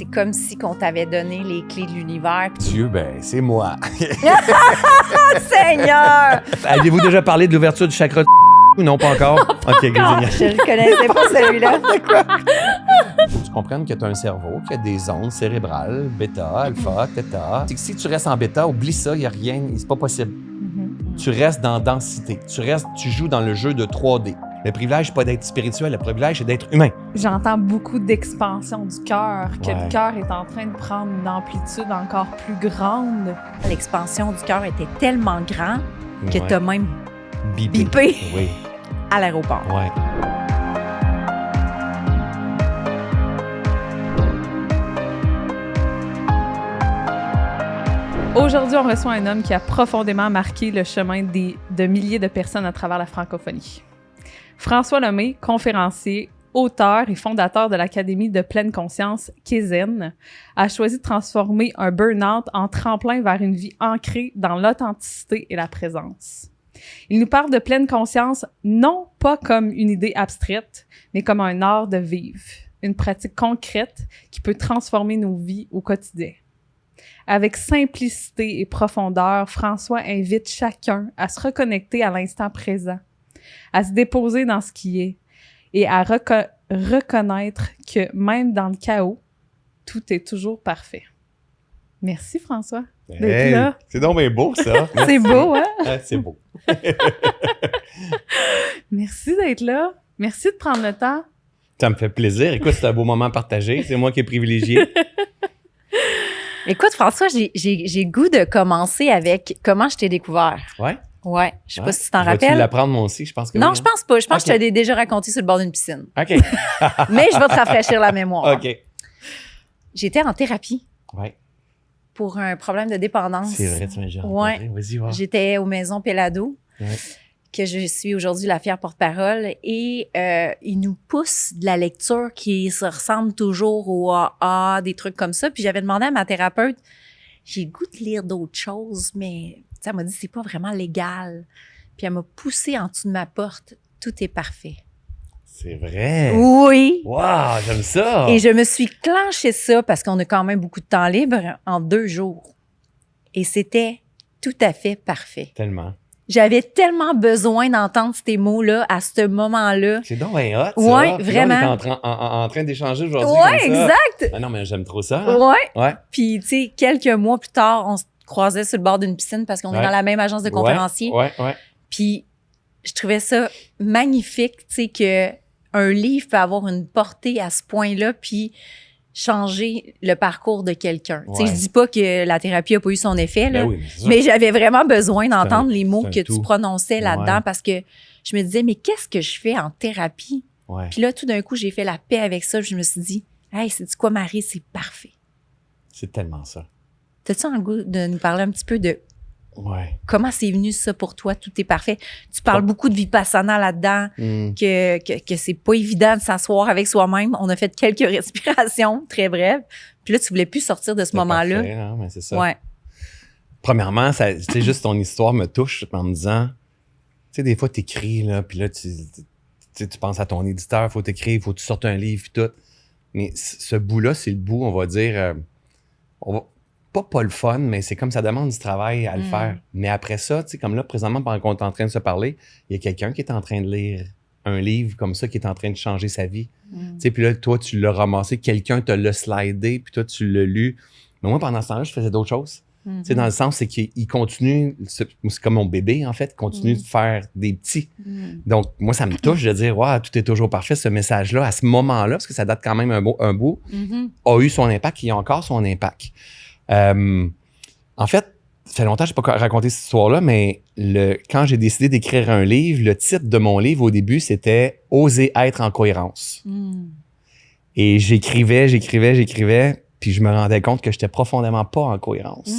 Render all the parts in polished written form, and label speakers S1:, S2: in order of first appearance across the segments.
S1: c'est comme si qu'on t'avait donné les clés de l'univers.
S2: Dieu, ben, c'est moi.
S1: Seigneur!
S2: Avez-vous déjà parlé de l'ouverture du chakra ou non, pas encore? OK, génial.
S1: Je ne connaissais pas celui-là.
S2: Faut que tu comprennes que tu as un cerveau qui a des ondes cérébrales, bêta, alpha, theta. C'est que si tu restes en bêta, oublie ça, il n'y a rien, c'est pas possible. Tu restes dans densité. Tu joues dans le jeu de 3D. Le privilège, c'est pas d'être spirituel, le privilège, c'est d'être humain.
S3: J'entends beaucoup d'expansion du cœur, que
S2: Ouais.
S3: le cœur est en train de prendre une amplitude encore plus grande.
S1: L'expansion du cœur était tellement grand que
S2: Ouais.
S1: t'as même
S2: Bipé.
S1: bipé
S2: Oui,
S1: à l'aéroport.
S2: ouais.
S3: Aujourd'hui, on reçoit un homme qui a profondément marqué le chemin de milliers de personnes à travers la francophonie. François Lemay, conférencier, auteur et fondateur de l'Académie de pleine conscience Kézen, a choisi de transformer un burn-out en tremplin vers une vie ancrée dans l'authenticité et la présence. Il nous parle de pleine conscience, non pas comme une idée abstraite, mais comme un art de vivre, une pratique concrète qui peut transformer nos vies au quotidien. Avec simplicité et profondeur, François invite chacun à se reconnecter à l'instant présent, à se déposer dans ce qui est et à reconnaître que même dans le chaos, tout est toujours parfait. Merci François d'être là.
S2: C'est donc bien beau, ça.
S3: C'est beau, hein?
S2: Ah, c'est beau.
S3: Merci d'être là. Merci de prendre le temps.
S2: Ça me fait plaisir. Écoute, c'est un beau moment partagé. C'est moi qui est privilégié.
S1: Écoute, François, j'ai goût de commencer avec comment je t'ai découvert.
S2: Ouais?
S1: Ouais, je sais pas si tu t'en
S2: Je vais-tu
S1: rappelles.
S2: l'apprendre moi aussi? Je pense que
S1: Non,
S2: oui,
S1: je pense pas. Je pense que
S2: Ok.
S1: je te l'ai déjà raconté sur le bord d'une piscine.
S2: OK.
S1: Mais je vais te rafraîchir la mémoire.
S2: OK.
S1: J'étais en thérapie
S2: Ouais.
S1: pour un problème de dépendance.
S2: C'est vrai, tu m'as déjà
S1: Ouais.
S2: rencontré. Vas-y, voir.
S1: J'étais aux Maisons Pelado,
S2: Ouais.
S1: que je suis aujourd'hui la fière porte-parole, et ils nous poussent de la lecture qui se ressemble toujours au AA, des trucs comme ça. Puis j'avais demandé à ma thérapeute, j'ai le goût de lire d'autres choses, mais tu sais, elle m'a dit c'est pas vraiment légal. Puis elle m'a poussé en dessous de ma porte. Tout est parfait.
S2: C'est vrai.
S1: Oui.
S2: Wow, j'aime ça.
S1: Et je me suis clenché ça parce qu'on a quand même beaucoup de temps libre en 2 jours. Et c'était tout à fait parfait.
S2: Tellement.
S1: J'avais tellement besoin d'entendre ces mots-là à ce moment-là.
S2: C'est donc bien hot, ça.
S1: Ouais,
S2: Puis là,
S1: vraiment.
S2: on est en train d'échanger aujourd'hui
S1: Ouais,
S2: comme ça.
S1: exact.
S2: Ah non, mais j'aime trop ça. hein.
S1: Ouais.
S2: Ouais.
S1: Puis, tu sais, quelques mois plus tard, on se croisait sur le bord d'une piscine parce qu'on est
S2: Ouais.
S1: dans la même agence de conférenciers.
S2: Ouais, ouais.
S1: Puis, je trouvais ça magnifique, tu sais, que un livre peut avoir une portée à ce point-là, puis changer le parcours de quelqu'un. Tu sais,
S2: Ouais.
S1: je dis pas que la thérapie a pas eu son effet, là,
S2: Ben oui, mais c'est ça.
S1: mais j'avais vraiment besoin d'entendre
S2: un-
S1: les mots
S2: c'est un
S1: que tu
S2: tout.
S1: prononçais là-dedans
S2: Ouais.
S1: parce que je me disais, mais qu'est-ce que je fais en thérapie?
S2: Ouais.
S1: Puis là, tout d'un coup, j'ai fait la paix avec ça. Puis je me suis dit, hey, c'est quoi, Marie? C'est parfait.
S2: C'est tellement ça.
S1: T'as-tu un goût de nous parler un petit peu de
S2: Ouais.
S1: comment c'est venu ça pour toi? Tout est parfait. Tu parles
S2: Ouais.
S1: beaucoup de vipassana là-dedans,
S2: Hmm.
S1: que c'est pas évident de s'asseoir avec soi-même. On a fait quelques respirations très brèves. Puis là, tu voulais plus sortir de ce
S2: C'est
S1: moment-là.
S2: parfait, hein, mais c'est ça.
S1: Ouais.
S2: Premièrement, ça, tu sais, juste ton histoire me touche en me disant, tu sais, des fois, t'écris, là, puis là, tu penses à ton éditeur, faut t'écrire, faut que tu sortes un livre, puis tout. Mais ce bout-là, c'est le bout, on va dire, pas le fun, mais c'est comme ça demande du travail à le faire. Mais après ça, tu sais, comme là, présentement, pendant qu'on est en train de se parler, il y a quelqu'un qui est en train de lire un livre comme ça, qui est en train de changer sa vie. Tu sais, puis là, toi, tu l'as ramassé, quelqu'un te l'a slidé, puis toi, tu l'as lu. Mais moi, pendant ce temps-là, je faisais d'autres choses. Tu sais, dans le sens, c'est qu'il continue, c'est comme mon bébé, en fait, continue de faire des petits. Donc, moi, ça me touche de dire, waouh, tout est toujours parfait, ce message-là, à ce moment-là, parce que ça date quand même un bout, a eu son impact, il a encore son impact. En fait, ça fait longtemps que je n'ai pas raconté cette histoire-là, mais quand j'ai décidé d'écrire un livre, le titre de mon livre au début, c'était « Oser être en cohérence ». Et j'écrivais, puis je me rendais compte que je n'étais profondément pas en cohérence.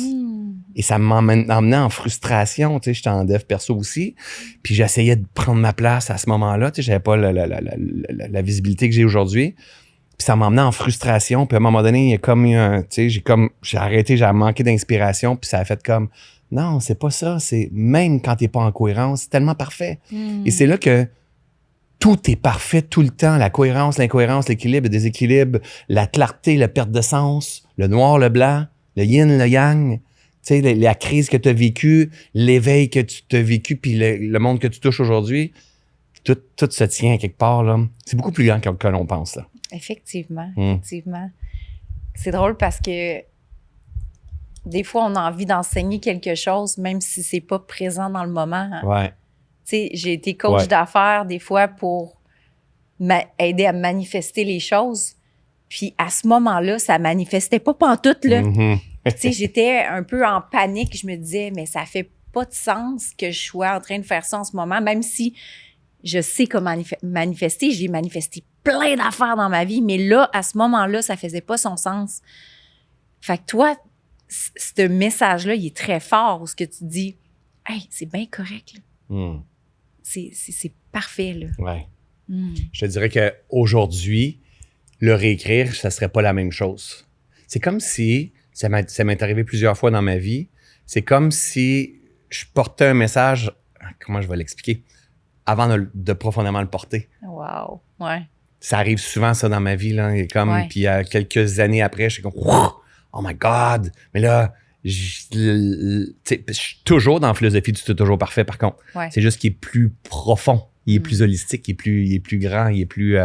S2: Et ça m'emmenait en frustration, tu sais, j'étais en dev perso aussi, puis j'essayais de prendre ma place à ce moment-là, tu sais, j'avais pas la visibilité que j'ai aujourd'hui. Puis ça m'emmenait en frustration. Puis à un moment donné, il y a comme eu un, tu sais, j'ai arrêté, j'ai manqué d'inspiration. Puis ça a fait comme, non, c'est pas ça. C'est même quand t'es pas en cohérence, c'est tellement parfait. Et c'est là que tout est parfait tout le temps. La cohérence, l'incohérence, l'équilibre, le déséquilibre, la clarté, la perte de sens, le noir, le blanc, le yin, le yang. Tu sais, la crise que tu as vécue, l'éveil que tu as vécu, puis le monde que tu touches aujourd'hui, tout se tient quelque part, là. C'est beaucoup plus grand que l'on pense, là.
S1: Effectivement, effectivement. C'est drôle parce que des fois, on a envie d'enseigner quelque chose, même si c'est pas présent dans le moment. Hein.
S2: Ouais.
S1: Tu sais, j'ai été coach d'affaires des fois pour aider à manifester les choses. Puis à ce moment-là, ça manifestait pas pantoute, là.
S2: Mm-hmm.
S1: Tu sais, j'étais un peu en panique. Je me disais, mais ça fait pas de sens que je sois en train de faire ça en ce moment, même si je sais comment manifester. J'ai manifesté plein d'affaires dans ma vie, mais là, à ce moment-là, ça faisait pas son sens. Fait que toi, ce message-là, il est très fort, où ce que tu dis, « Hey, c'est bien correct, là. C'est parfait, là. »
S2: Ouais. Je te dirais qu'aujourd'hui, le réécrire, ça serait pas la même chose. C'est comme si, ça m'est arrivé plusieurs fois dans ma vie, c'est comme si je portais un message, comment je vais l'expliquer, avant de profondément le porter.
S1: Wow, ouais.
S2: Ça arrive souvent, ça, dans ma vie, là, et comme, puis quelques années après, je suis comme, oh my God! Mais là, je suis toujours dans la philosophie du tout toujours parfait, par contre.
S1: Ouais.
S2: C'est juste qu'il est plus profond, il est plus holistique, il est plus grand, il est plus...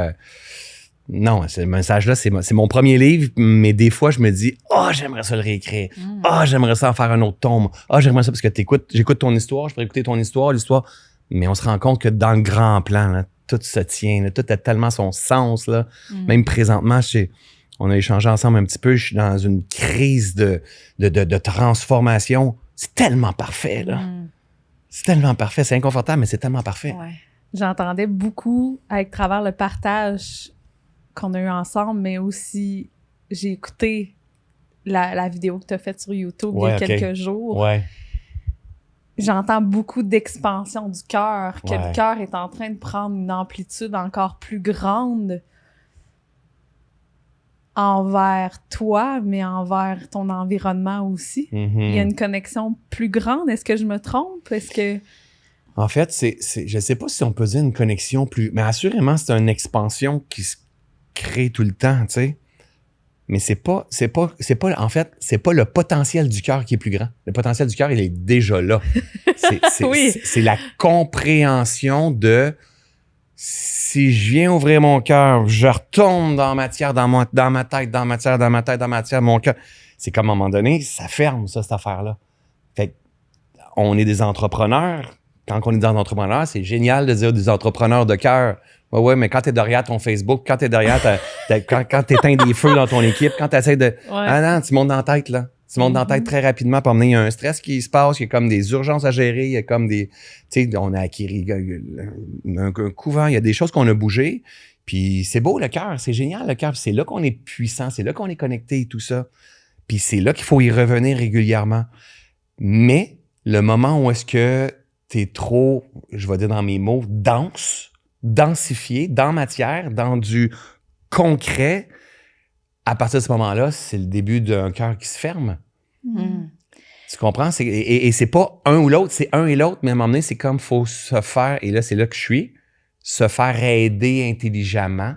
S2: Non, ce message-là, c'est mon premier livre, mais des fois, je me dis, j'aimerais ça le réécrire. J'aimerais ça en faire un autre tome. J'aimerais ça parce que j'écoute ton histoire, je pourrais écouter ton histoire, l'histoire. Mais on se rend compte que dans le grand plan, là, tout se tient, là, tout a tellement son sens. Là. Même présentement, on a échangé ensemble un petit peu, je suis dans une crise de transformation. C'est tellement parfait, là. C'est tellement parfait. C'est inconfortable, mais c'est tellement parfait.
S1: Ouais.
S3: J'entendais beaucoup avec travers le partage qu'on a eu ensemble, mais aussi j'ai écouté la vidéo que tu as faite sur YouTube il y a quelques jours.
S2: Ouais.
S3: J'entends beaucoup d'expansion du cœur, que le cœur est en train de prendre une amplitude encore plus grande envers toi, mais envers ton environnement aussi. Il y a une connexion plus grande. Est-ce que je me trompe? Est-ce que...
S2: En fait, je ne sais pas si on peut dire une connexion plus... Mais assurément, c'est une expansion qui se crée tout le temps, tu sais. Mais c'est pas le potentiel du cœur qui est plus grand. Le potentiel du cœur, il est déjà là. C'est la compréhension de si je viens ouvrir mon cœur, je retourne dans matière, dans ma tête, dans matière, mon cœur. C'est comme à un moment donné, ça ferme, ça, cette affaire-là. Fait on est des entrepreneurs. Quand on est des entrepreneurs, c'est génial de dire des entrepreneurs de cœur. Ouais, mais quand t'es derrière ton Facebook, quand t'es derrière quand t'éteins des feux dans ton équipe, quand t'essaies de... Ah non, tu montes dans la tête, là. Tu montes dans la tête très rapidement. Puis il y a un stress qui se passe, il y a comme des urgences à gérer, il y a comme des... Tu sais, on a acquis un couvent, il y a des choses qu'on a bougées. Puis c'est beau, le cœur, c'est génial, le cœur. C'est là qu'on est puissant, c'est là qu'on est connecté et tout ça. Puis c'est là qu'il faut y revenir régulièrement. Mais le moment où est-ce que t'es trop, je vais dire dans mes mots, densifié, dans matière, dans du concret, à partir de ce moment-là, c'est le début d'un cœur qui se ferme. Tu comprends? Et c'est pas un ou l'autre, c'est un et l'autre, mais à un moment donné, c'est comme faut se faire, et là, c'est là que je suis, se faire aider intelligemment,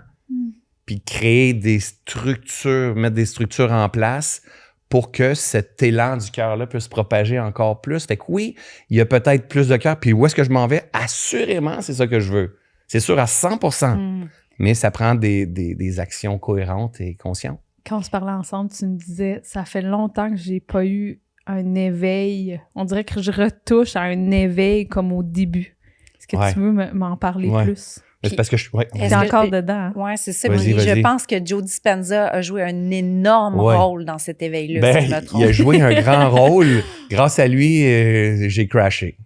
S2: puis créer des structures, mettre des structures en place pour que cet élan du cœur-là puisse se propager encore plus. Fait que oui, il y a peut-être plus de cœur, puis où est-ce que je m'en vais? Assurément, c'est ça que je veux. C'est sûr à 100%, mais ça prend des actions cohérentes et conscientes.
S3: Quand on se parlait ensemble, tu me disais, ça fait longtemps que j'ai pas eu un éveil. On dirait que je retouche à un éveil comme au début. Est-ce que tu veux m'en parler plus?
S2: C'est parce que
S3: t'es encore dedans. Hein?
S1: Oui, c'est ça.
S2: Vas-y.
S1: Je pense que Joe Dispenza a joué un énorme rôle dans cet éveil-là, si je me trompe.
S2: Il a joué un grand rôle. Grâce à lui, j'ai crashé.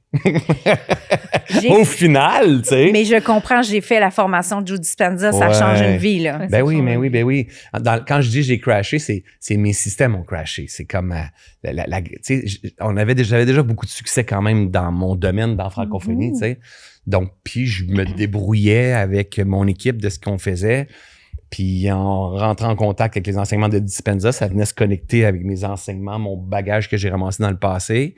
S2: Au final, tu sais.
S1: Mais je comprends, j'ai fait la formation de Joe Dispenza, ça change une vie, là.
S2: Ben oui. Quand je dis j'ai crashé, c'est mes systèmes ont crashé. C'est comme, tu sais, j'avais déjà beaucoup de succès quand même dans mon domaine, dans la francophonie, tu sais. Donc, puis je me débrouillais avec mon équipe de ce qu'on faisait. Puis en rentrant en contact avec les enseignements de Dispenza, ça venait se connecter avec mes enseignements, mon bagage que j'ai ramassé dans le passé.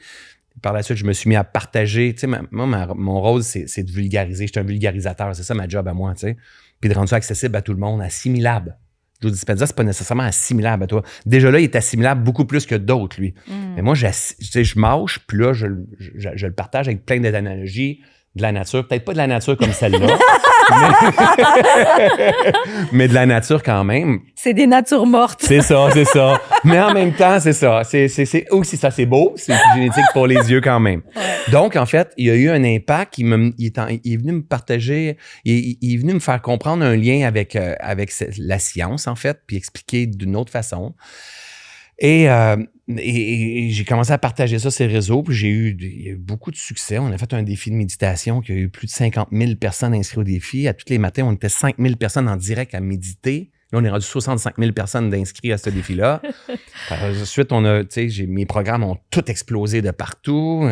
S2: par la suite, je me suis mis à partager. Tu sais, mon rôle, c'est de vulgariser. Je suis un vulgarisateur. C'est ça ma job à moi, tu sais. Puis de rendre ça accessible à tout le monde, assimilable. Joe Dispenza, c'est pas nécessairement assimilable à toi. Déjà là, il est assimilable beaucoup plus que d'autres, lui. Mais moi, je mâche, puis là, je le partage avec plein d'analogies de la nature. Peut-être pas de la nature comme celle-là, mais de la nature quand même.
S1: C'est des natures mortes.
S2: C'est ça. Mais en même temps, c'est ça. C'est aussi ça, c'est beau. C'est génétique pour les yeux quand même. Ouais. Donc, en fait, il y a eu un impact. Il est venu me partager, il est venu me faire comprendre un lien avec la science, en fait, puis expliquer d'une autre façon. Et j'ai commencé à partager ça sur les réseaux, puis il y a eu beaucoup de succès. On a fait un défi de méditation qui a eu plus de 50 000 personnes inscrites au défi. À tous les matins, on était 5 000 personnes en direct à méditer. Là, on est rendu 65 000 personnes d'inscrits à ce défi-là. Ensuite, mes programmes ont tout explosé de partout.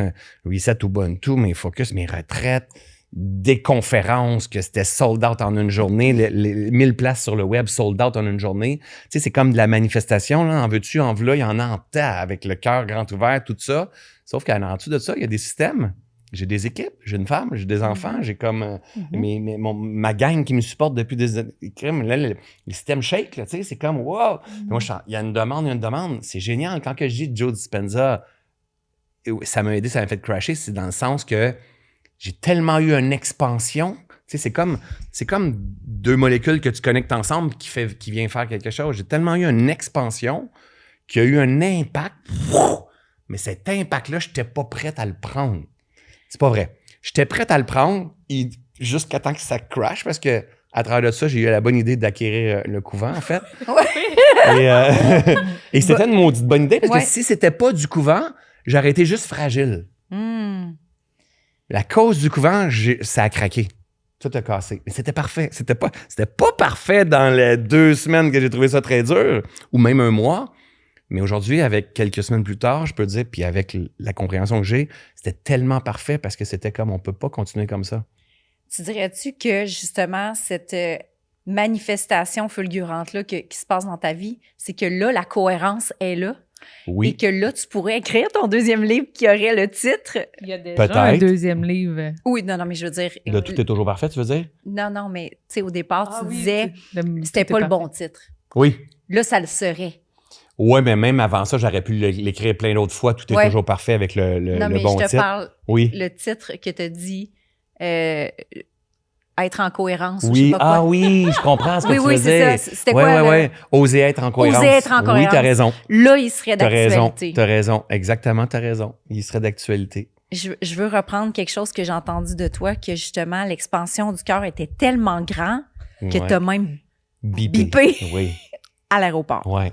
S2: Reset, Ubuntu, mes focus, mes retraites, des conférences que c'était sold out en une journée, les 1000 places sur le web sold out en une journée. Tu sais, c'est comme de la manifestation, là. En veux-tu, en v'là, il y en a en tas avec le cœur grand ouvert, tout ça. Sauf qu'en dessous de ça, il y a des systèmes. J'ai des équipes, j'ai une femme, j'ai des enfants, j'ai comme ma gang qui me supporte depuis des années. Là, le système shake, là, tu sais, c'est comme wow! Moi, il y a une demande. C'est génial. Quand que je dis Joe Dispenza, ça m'a aidé, ça m'a fait crasher, c'est dans le sens que j'ai tellement eu une expansion. Tu sais, c'est comme deux molécules que tu connectes ensemble qui vient faire quelque chose. J'ai tellement eu une expansion qui a eu un impact. Mais cet impact-là, je n'étais pas prête à le prendre. C'est pas vrai. J'étais prête à le prendre jusqu'à temps que ça crash parce que à travers de ça, j'ai eu la bonne idée d'acquérir le couvent, en fait. Et c'était une maudite bonne idée parce que si c'était pas du couvent, j'aurais été juste fragile. La cause du couvent, ça a craqué. Tout a cassé. Mais c'était parfait. C'était pas parfait dans les 2 semaines que j'ai trouvé ça très dur, ou même un mois. Mais aujourd'hui, avec quelques semaines plus tard, je peux dire, puis avec la compréhension que j'ai, c'était tellement parfait parce que c'était comme, on peut pas continuer comme ça.
S1: Tu dirais-tu que, justement, cette manifestation fulgurante-là qui se passe dans ta vie, c'est que là, la cohérence est là?
S2: Oui.
S1: Et que là, tu pourrais écrire ton 2e livre qui aurait le titre.
S3: Il y a déjà un 2e livre.
S1: Oui, non, mais je veux dire.
S2: Là, tout est toujours parfait, tu veux dire?
S1: Non, mais tu sais, au départ, tu disais c'était pas le bon titre.
S2: Oui.
S1: Là, ça le serait.
S2: Oui, mais même avant ça, j'aurais pu l'écrire plein d'autres fois. Tout est toujours parfait avec le bon titre. Non, mais je te parle.
S1: Oui. Le titre que tu as dit. Être en cohérence.
S2: Oui,
S1: je sais pas quoi.
S2: Oui, je comprends ce que tu veux dire.
S1: Oui, c'est ça. C'était quoi?
S2: Oui. Oser être en cohérence.
S1: Oser être en cohérence.
S2: Oui, t'as raison.
S1: Là, il serait d'actualité.
S2: T'as raison. Exactement, t'as raison. Il serait d'actualité.
S1: Je veux reprendre quelque chose que j'ai entendu de toi, que justement, l'expansion du cœur était tellement grand que t'as même bipé à l'aéroport.
S2: Oui.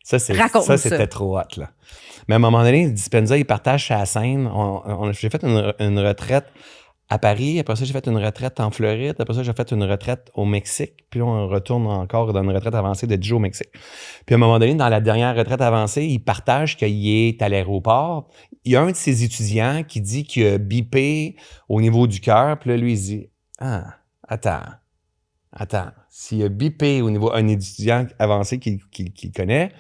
S2: Ça, c'était trop hot, là. Mais à un moment donné, Dispenza, il partage sa scène. J'ai fait une retraite à Paris. Après ça, j'ai fait une retraite en Floride. Après ça, j'ai fait une retraite au Mexique. Puis là, on retourne encore dans une retraite avancée de 10 jours au Mexique. Puis à un moment donné, dans la dernière retraite avancée, il partage qu'il est à l'aéroport. Il y a un de ses étudiants qui dit qu'il a bipé au niveau du cœur. Puis là, lui, il dit « Ah, attends. S'il a bipé au niveau d'un étudiant avancé qu'il connaît,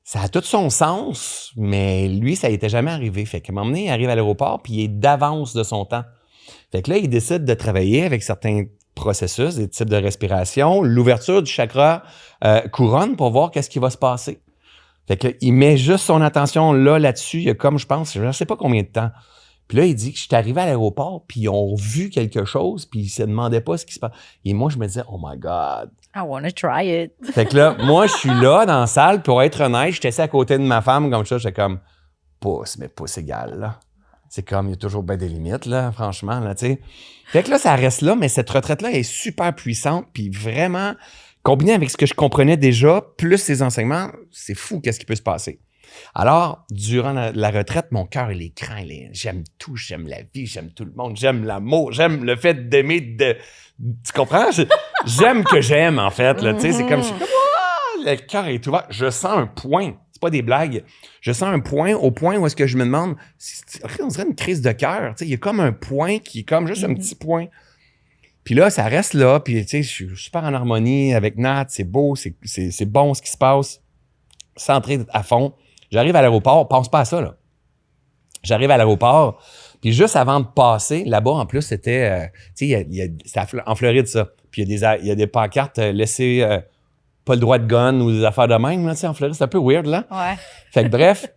S2: ça a tout son sens, mais lui, ça n'était jamais arrivé. Fait qu'à un moment donné, il arrive à l'aéroport, puis il est d'avance de son temps. Fait que là, il décide de travailler avec certains processus, des types de respiration, l'ouverture du chakra couronne pour voir qu'est-ce qui va se passer. Fait qu'il met juste son attention là-dessus, il y a comme, je pense, je ne sais pas combien de temps. Puis là, il dit que je suis arrivé à l'aéroport, puis ils ont vu quelque chose, puis ils ne se demandaient pas ce qui se passe. Et moi, je me disais, oh my God.
S1: I wanna try it.
S2: Fait que là, moi, je suis là dans la salle, pour être honnête, j'étais assis à côté de ma femme, comme ça, j'étais comme, pouce égal, là. C'est comme, il y a toujours bien des limites, là, franchement, là, tu sais. Fait que là, ça reste là, mais cette retraite-là est super puissante, puis vraiment, combinée avec ce que je comprenais déjà, plus ces enseignements, c'est fou qu'est-ce qui peut se passer. Alors, durant la retraite, mon cœur, il est grand. J'aime tout, j'aime la vie, j'aime tout le monde, j'aime l'amour, j'aime le fait d'aimer. Tu comprends? J'aime que j'aime, en fait. Là, c'est comme, le cœur est ouvert. Je sens un point. C'est pas des blagues. Je sens un point au point où est-ce que je me demande, on dirait une crise de cœur. Il y a comme un point qui est comme juste un petit point. Puis là, ça reste là. Puis, je suis super en harmonie avec Nat. C'est beau, c'est bon ce qui se passe. Centré à fond. J'arrive à l'aéroport, pense pas à ça, là. J'arrive à l'aéroport, puis juste avant de passer, là-bas, en plus, c'était... tu sais, c'est en Floride, ça. Puis il y a des pancartes laissez pas le droit de gun ou des affaires de même, là, tu sais, en Floride. C'est un peu weird, là.
S1: Ouais.
S2: Fait que bref,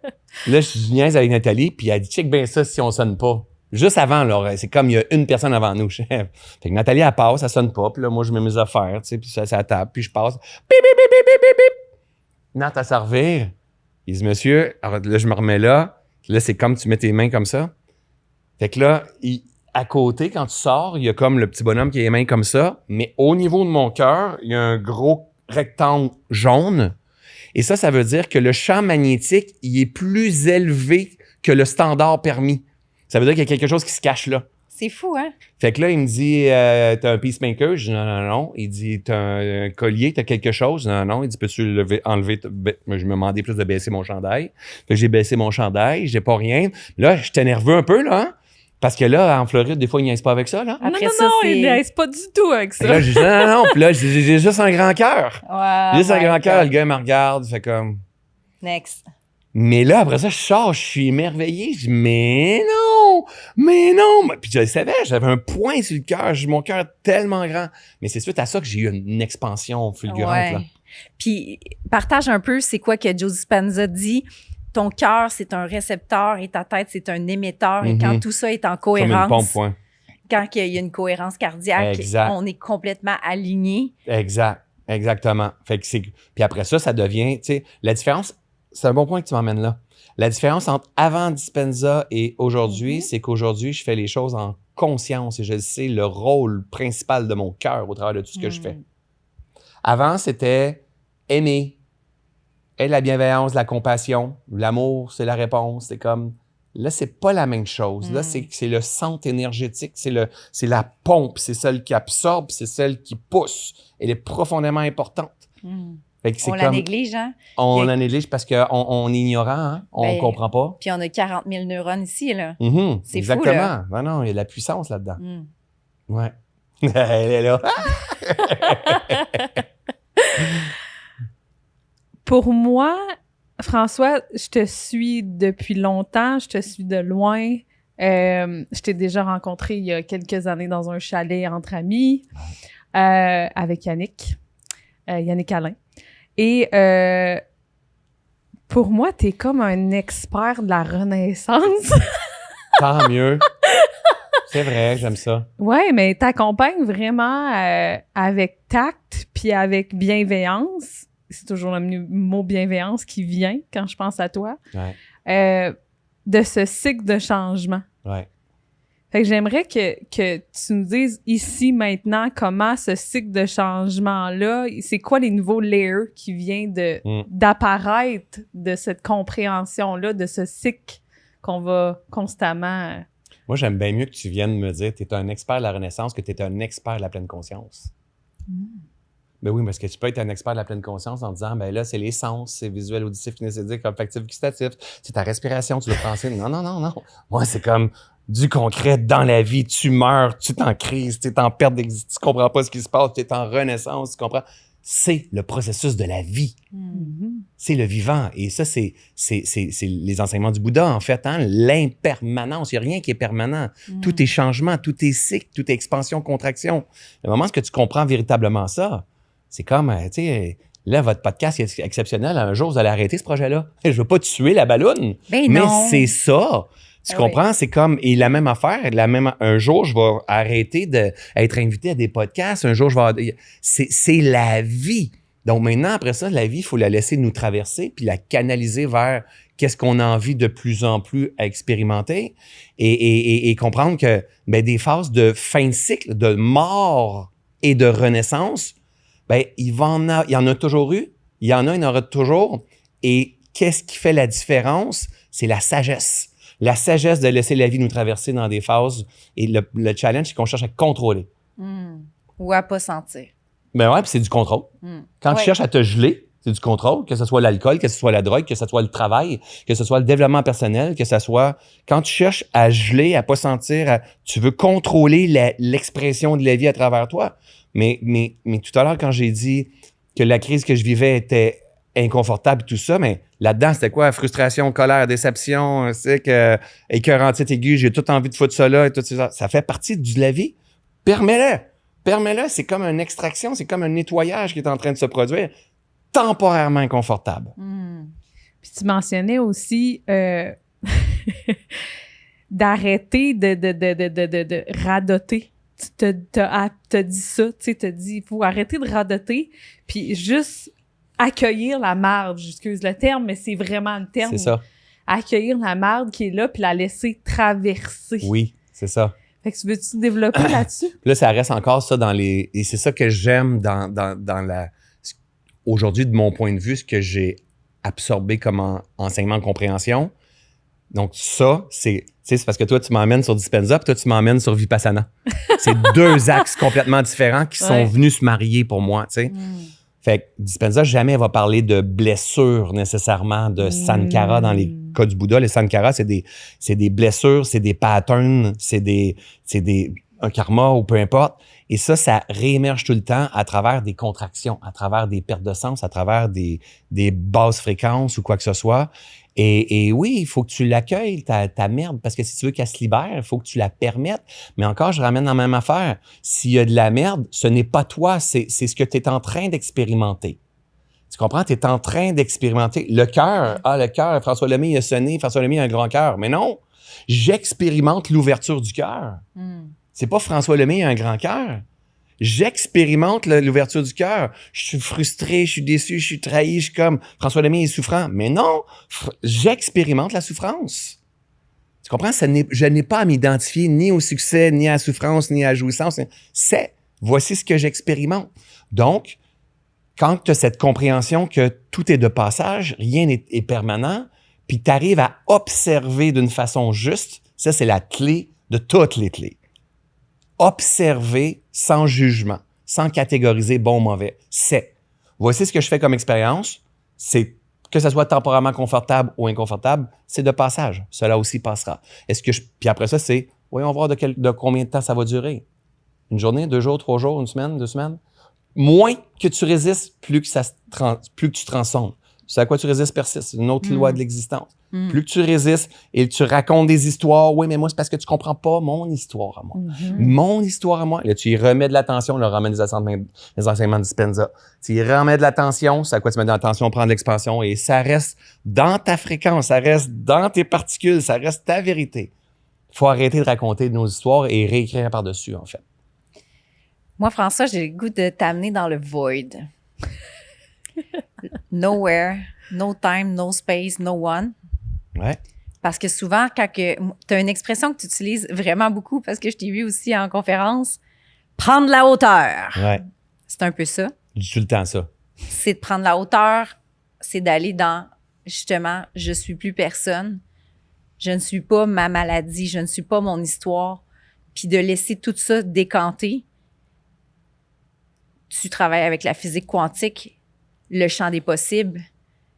S2: là, je niaise avec Nathalie, puis elle dit « Check bien ça si on sonne pas. » Juste avant, là, c'est comme il y a une personne avant nous. Fait que Nathalie, elle passe, elle sonne pas, puis là, moi, je mets mes affaires, tu sais, puis ça tape, puis je passe. Bip, bip, bip, bip, bip, bip. Nat, à servir. Il dit « Monsieur, alors, là, je me remets là. » Là, c'est comme tu mets tes mains comme ça. Fait que là, à côté, quand tu sors, il y a comme le petit bonhomme qui a les mains comme ça, mais au niveau de mon cœur, il y a un gros rectangle jaune. Et ça veut dire que le champ magnétique, il est plus élevé que le standard permis. Ça veut dire qu'il y a quelque chose qui se cache là.
S1: C'est fou, hein?
S2: Fait que là, il me dit, t'as un pacemaker? Je dis, non. Il dit, t'as un collier, t'as quelque chose? Non. Il dit, peux-tu enlever? Je me demandais plus de baisser mon chandail. Fait que j'ai baissé mon chandail, j'ai pas rien. Là, j'étais nerveux un peu, là, hein? Parce que là, en Floride, des fois, ils niaisent pas avec ça, là.
S1: Après
S3: non,
S1: ça,
S3: ils niaisent pas du tout avec ça.
S2: Fait que là, j'ai dit, non. Puis là, j'ai juste un grand cœur.
S1: Ouais,
S2: Juste un
S1: my
S2: grand cœur.
S1: God.
S2: Le gars, il me regarde, fait comme...
S1: Next.
S2: Mais là, après ça, je sors, je suis émerveillé. Je dis, mais non. Puis je le savais, j'avais un point sur le cœur. Mon cœur est tellement grand. Mais c'est suite à ça que j'ai eu une expansion fulgurante.
S1: Ouais.
S2: Là.
S1: Puis, partage un peu, c'est quoi que Joe Dispenza dit. Ton cœur, c'est un récepteur et ta tête, c'est un émetteur. Et quand tout ça est en
S2: Comme une
S1: cohérence,
S2: pompe, ouais.
S1: quand il y a une cohérence cardiaque,
S2: Exact.
S1: on est complètement aligné.
S2: Exactement. Fait que puis après ça, ça devient, tu sais, la différence, c'est un bon point que tu m'emmènes là. La différence entre avant Dispenza et aujourd'hui, c'est qu'aujourd'hui, je fais les choses en conscience et je sais le rôle principal de mon cœur au travers de tout ce que je fais. Avant, c'était aimer, la bienveillance, la compassion, l'amour, c'est la réponse. C'est comme, là, c'est pas la même chose. Là, c'est le centre énergétique, c'est la pompe, c'est celle qui absorbe, c'est celle qui pousse. Elle est profondément importante. Fait que c'est
S1: La néglige, hein?
S2: On la néglige parce qu'on est ignorant, hein? On comprend pas.
S1: Puis on a 40 000 neurones ici, là. C'est
S2: exactement.
S1: fou, là.
S2: Ben non, il y a de la puissance là-dedans. Ouais. Elle est là.
S3: Pour moi, François, je te suis depuis longtemps, je te suis de loin. Je t'ai déjà rencontré il y a quelques années dans un chalet entre amis avec Yannick Alain. Et pour moi, t'es comme un expert de la Renaissance.
S2: Tant mieux. C'est vrai, j'aime ça.
S3: Ouais, mais t'accompagnes vraiment avec tact puis avec bienveillance. C'est toujours le mot bienveillance qui vient quand je pense à toi.
S2: Ouais.
S3: De ce cycle de changement.
S2: Ouais.
S3: Fait que j'aimerais que tu nous dises ici, maintenant, comment ce cycle de changement-là, c'est quoi les nouveaux layers qui viennent d'apparaître de cette compréhension-là, de ce cycle qu'on va constamment...
S2: Moi, j'aime bien mieux que tu viennes me dire que tu es un expert de la Renaissance que tu es un expert de la pleine conscience. Ben oui, parce que tu peux être un expert de la pleine conscience en disant, ben là, c'est les sens, c'est visuel, auditif, kinesthésique, olfactif, gustatif, c'est ta respiration, tu le penser. Non. Moi, c'est comme du concret dans la vie. Tu meurs, tu es en crise, tu es en perte d'existence, tu comprends pas ce qui se passe, tu es en renaissance, tu comprends. C'est le processus de la vie. C'est le vivant. Et ça, c'est les enseignements du Bouddha, en fait, hein? L'impermanence. Il n'y a rien qui est permanent. Tout est changement, tout est cycle, tout est expansion, contraction. Le moment où tu comprends véritablement ça, c'est comme, tu sais, là, votre podcast est exceptionnel. Un jour, vous allez arrêter ce projet-là. Je veux pas tuer la balloune, mais c'est ça. Tu comprends? Oui. C'est comme, et la même affaire, un jour, je vais arrêter d'être invité à des podcasts. Un jour, c'est la vie. Donc maintenant, après ça, la vie, il faut la laisser nous traverser puis la canaliser vers qu'est-ce qu'on a envie de plus en plus à expérimenter et comprendre que ben, des phases de fin de cycle, de mort et de renaissance, ben, il y en a toujours eu, il y en aura toujours. Et qu'est-ce qui fait la différence? C'est la sagesse. La sagesse de laisser la vie nous traverser dans des phases. Et le challenge, c'est qu'on cherche à contrôler.
S1: Ou à pas sentir.
S2: Ben ouais, puis c'est du contrôle. Quand tu cherches à te geler, c'est du contrôle, que ce soit l'alcool, que ce soit la drogue, que ce soit le travail, que ce soit le développement personnel, que ce soit... Quand tu cherches à geler, à pas sentir, tu veux contrôler l'expression de la vie à travers toi. Mais tout à l'heure, quand j'ai dit que la crise que je vivais était inconfortable, tout ça, mais là-dedans, c'était quoi? Frustration, colère, déception, c'est que écœurantite aiguë, j'ai tout envie de foutre ça là et tout ça. Ça fait partie de la vie. Permets-le. Permets-le, c'est comme une extraction, c'est comme un nettoyage qui est en train de se produire, temporairement inconfortable.
S3: Puis tu mentionnais aussi d'arrêter de radoter. Tu t'as dit ça, tu sais, t'as dit, il faut arrêter de radoter, puis juste accueillir la marde. J'excuse le terme, mais c'est vraiment le terme.
S2: C'est ça.
S3: Accueillir la marde qui est là, puis la laisser traverser.
S2: Oui, c'est ça.
S3: Fait que tu veux-tu développer là-dessus?
S2: Puis là, ça reste encore ça dans les... Et c'est ça que j'aime dans la... Aujourd'hui, de mon point de vue, ce que j'ai absorbé comme enseignement de compréhension. Donc ça, c'est parce que toi, tu m'emmènes sur Dispenza, puis toi, tu m'emmènes sur Vipassana. C'est deux axes complètement différents qui sont venus se marier pour moi, tu sais. Fait que Dispenza, jamais va parler de blessures nécessairement, de Sankara dans les cas du Bouddha. Les Sankara, c'est des blessures, c'est des patterns, c'est un karma ou peu importe. Et ça réémerge tout le temps à travers des contractions, à travers des pertes de sens, à travers des basses fréquences ou quoi que ce soit. Et oui, il faut que tu l'accueilles, ta merde, parce que si tu veux qu'elle se libère, il faut que tu la permettes. Mais encore, je ramène dans la même affaire. S'il y a de la merde, ce n'est pas toi, c'est ce que tu es en train d'expérimenter. Tu comprends? Tu es en train d'expérimenter. Le cœur, François Lemay a sonné, François Lemay a un grand cœur. Mais non, j'expérimente l'ouverture du cœur. C'est pas François Lemay a un grand cœur. J'expérimente l'ouverture du cœur. Je suis frustré, je suis déçu, je suis trahi, je suis comme François Lemay est souffrant. Mais non, j'expérimente la souffrance. Tu comprends? Je n'ai pas à m'identifier ni au succès, ni à la souffrance, ni à la jouissance. Voici ce que j'expérimente. Donc, quand tu as cette compréhension que tout est de passage, rien n'est permanent, puis tu arrives à observer d'une façon juste, ça, c'est la clé de toutes les clés. Observer sans jugement, sans catégoriser bon ou mauvais. Voici ce que je fais comme expérience. C'est que ce soit temporairement confortable ou inconfortable, c'est de passage. Cela aussi passera. Puis après ça, voyons voir de combien de temps ça va durer. Une journée, 2 jours, 3 jours, une semaine, 2 semaines. Moins que tu résistes, plus que tu transcendes. C'est à quoi tu résistes persiste. C'est une autre loi de l'existence. Plus que tu résistes et tu racontes des histoires. Oui, mais moi, c'est parce que tu comprends pas mon histoire à moi. Mon histoire à moi. Là, tu y remets de l'attention, le ramène des enseignements de Dispenza. Tu y remets de l'attention. C'est à quoi tu mets de l'attention, prendre l'expansion. Et ça reste dans ta fréquence, ça reste dans tes particules, ça reste ta vérité. Il faut arrêter de raconter nos histoires et réécrire par-dessus, en fait.
S1: Moi, François, j'ai le goût de t'amener dans le void. Nowhere, no time, no space, no one.
S2: Ouais.
S1: Parce que souvent, quand tu as une expression que tu utilises vraiment beaucoup, parce que je t'ai vu aussi en conférence, prendre la hauteur.
S2: Ouais.
S1: C'est un peu ça.
S2: Je dis tout le temps ça.
S1: C'est de prendre la hauteur, c'est d'aller dans, justement, je suis plus personne, je ne suis pas ma maladie, je ne suis pas mon histoire, puis de laisser tout ça décanter. Tu travailles avec la physique quantique, le champ des possibles,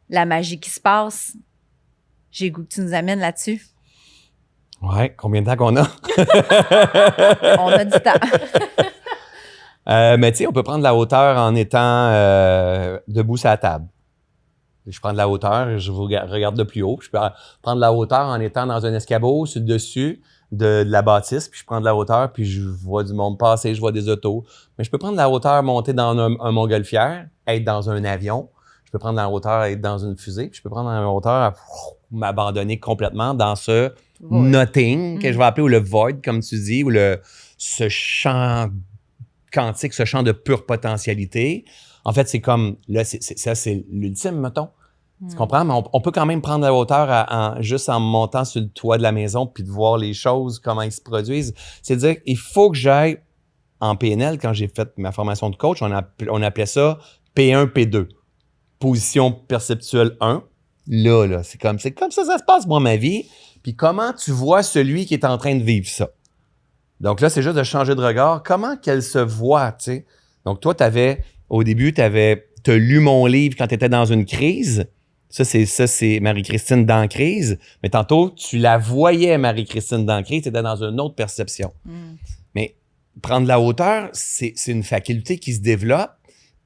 S1: la magie qui se passe. J'ai le goût que tu nous amènes là-dessus.
S2: Ouais, combien de temps qu'on a?
S1: On a du temps.
S2: Mais tu sais, on peut prendre la hauteur en étant debout sur la table. Je prends de la hauteur, je vous regarde de plus haut. Je peux prendre de la hauteur en étant dans un escabeau sur le dessus de la bâtisse, puis je prends de la hauteur, puis je vois du monde passer, je vois des autos. Mais je peux prendre de la hauteur, monter dans un montgolfière, être dans un avion. Je peux prendre de la hauteur, être dans une fusée. Puis je peux prendre de la hauteur, m'abandonner complètement dans ce nothing, que je vais appeler, ou le void, comme tu dis, ou ce champ quantique, ce champ de pure potentialité. En fait, c'est comme, là, ça, c'est l'ultime, mettons. Tu comprends? Mais on peut quand même prendre la hauteur juste en montant sur le toit de la maison puis de voir les choses, comment ils se produisent. C'est-à-dire qu'il faut que j'aille en PNL, quand j'ai fait ma formation de coach, on appelait ça P1, P2. Position perceptuelle 1. Là, c'est comme ça se passe, moi, ma vie. Puis comment tu vois celui qui est en train de vivre ça? Donc là, c'est juste de changer de regard. Comment qu'elle se voit, tu sais? Donc toi, au début, t'as lu mon livre quand tu étais dans une crise. Ça, c'est Marie-Christine dans crise. Mais tantôt, tu la voyais, Marie-Christine dans crise, tu étais dans une autre perception. Mais prendre la hauteur, c'est une faculté qui se développe.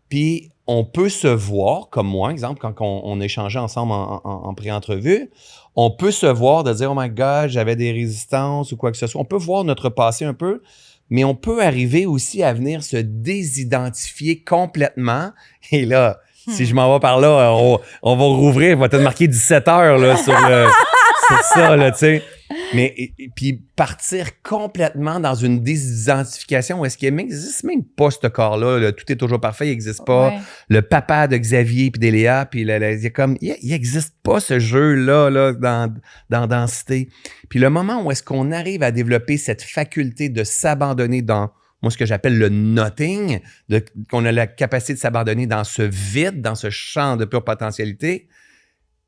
S2: Puis, on peut se voir, comme moi, exemple, quand on échangeait ensemble en pré-entrevue, on peut se voir de dire « Oh my God, j'avais des résistances » ou quoi que ce soit. On peut voir notre passé un peu, mais on peut arriver aussi à venir se désidentifier complètement. Et là, si je m'en vais par là, on va rouvrir, on va peut-être marquer 17 heures là, sur ça, là, tu sais. Mais puis partir complètement dans une désidentification où est-ce qu'il n'existe même pas ce corps-là, là, tout est toujours parfait, il n'existe pas.
S1: Ouais.
S2: Le papa de Xavier puis d'Eléa, puis il n'existe pas ce jeu-là là, dans Densité. Puis le moment où est-ce qu'on arrive à développer cette faculté de s'abandonner dans moi, ce que j'appelle le nothing, qu'on a la capacité de s'abandonner dans ce vide, dans ce champ de pure potentialité,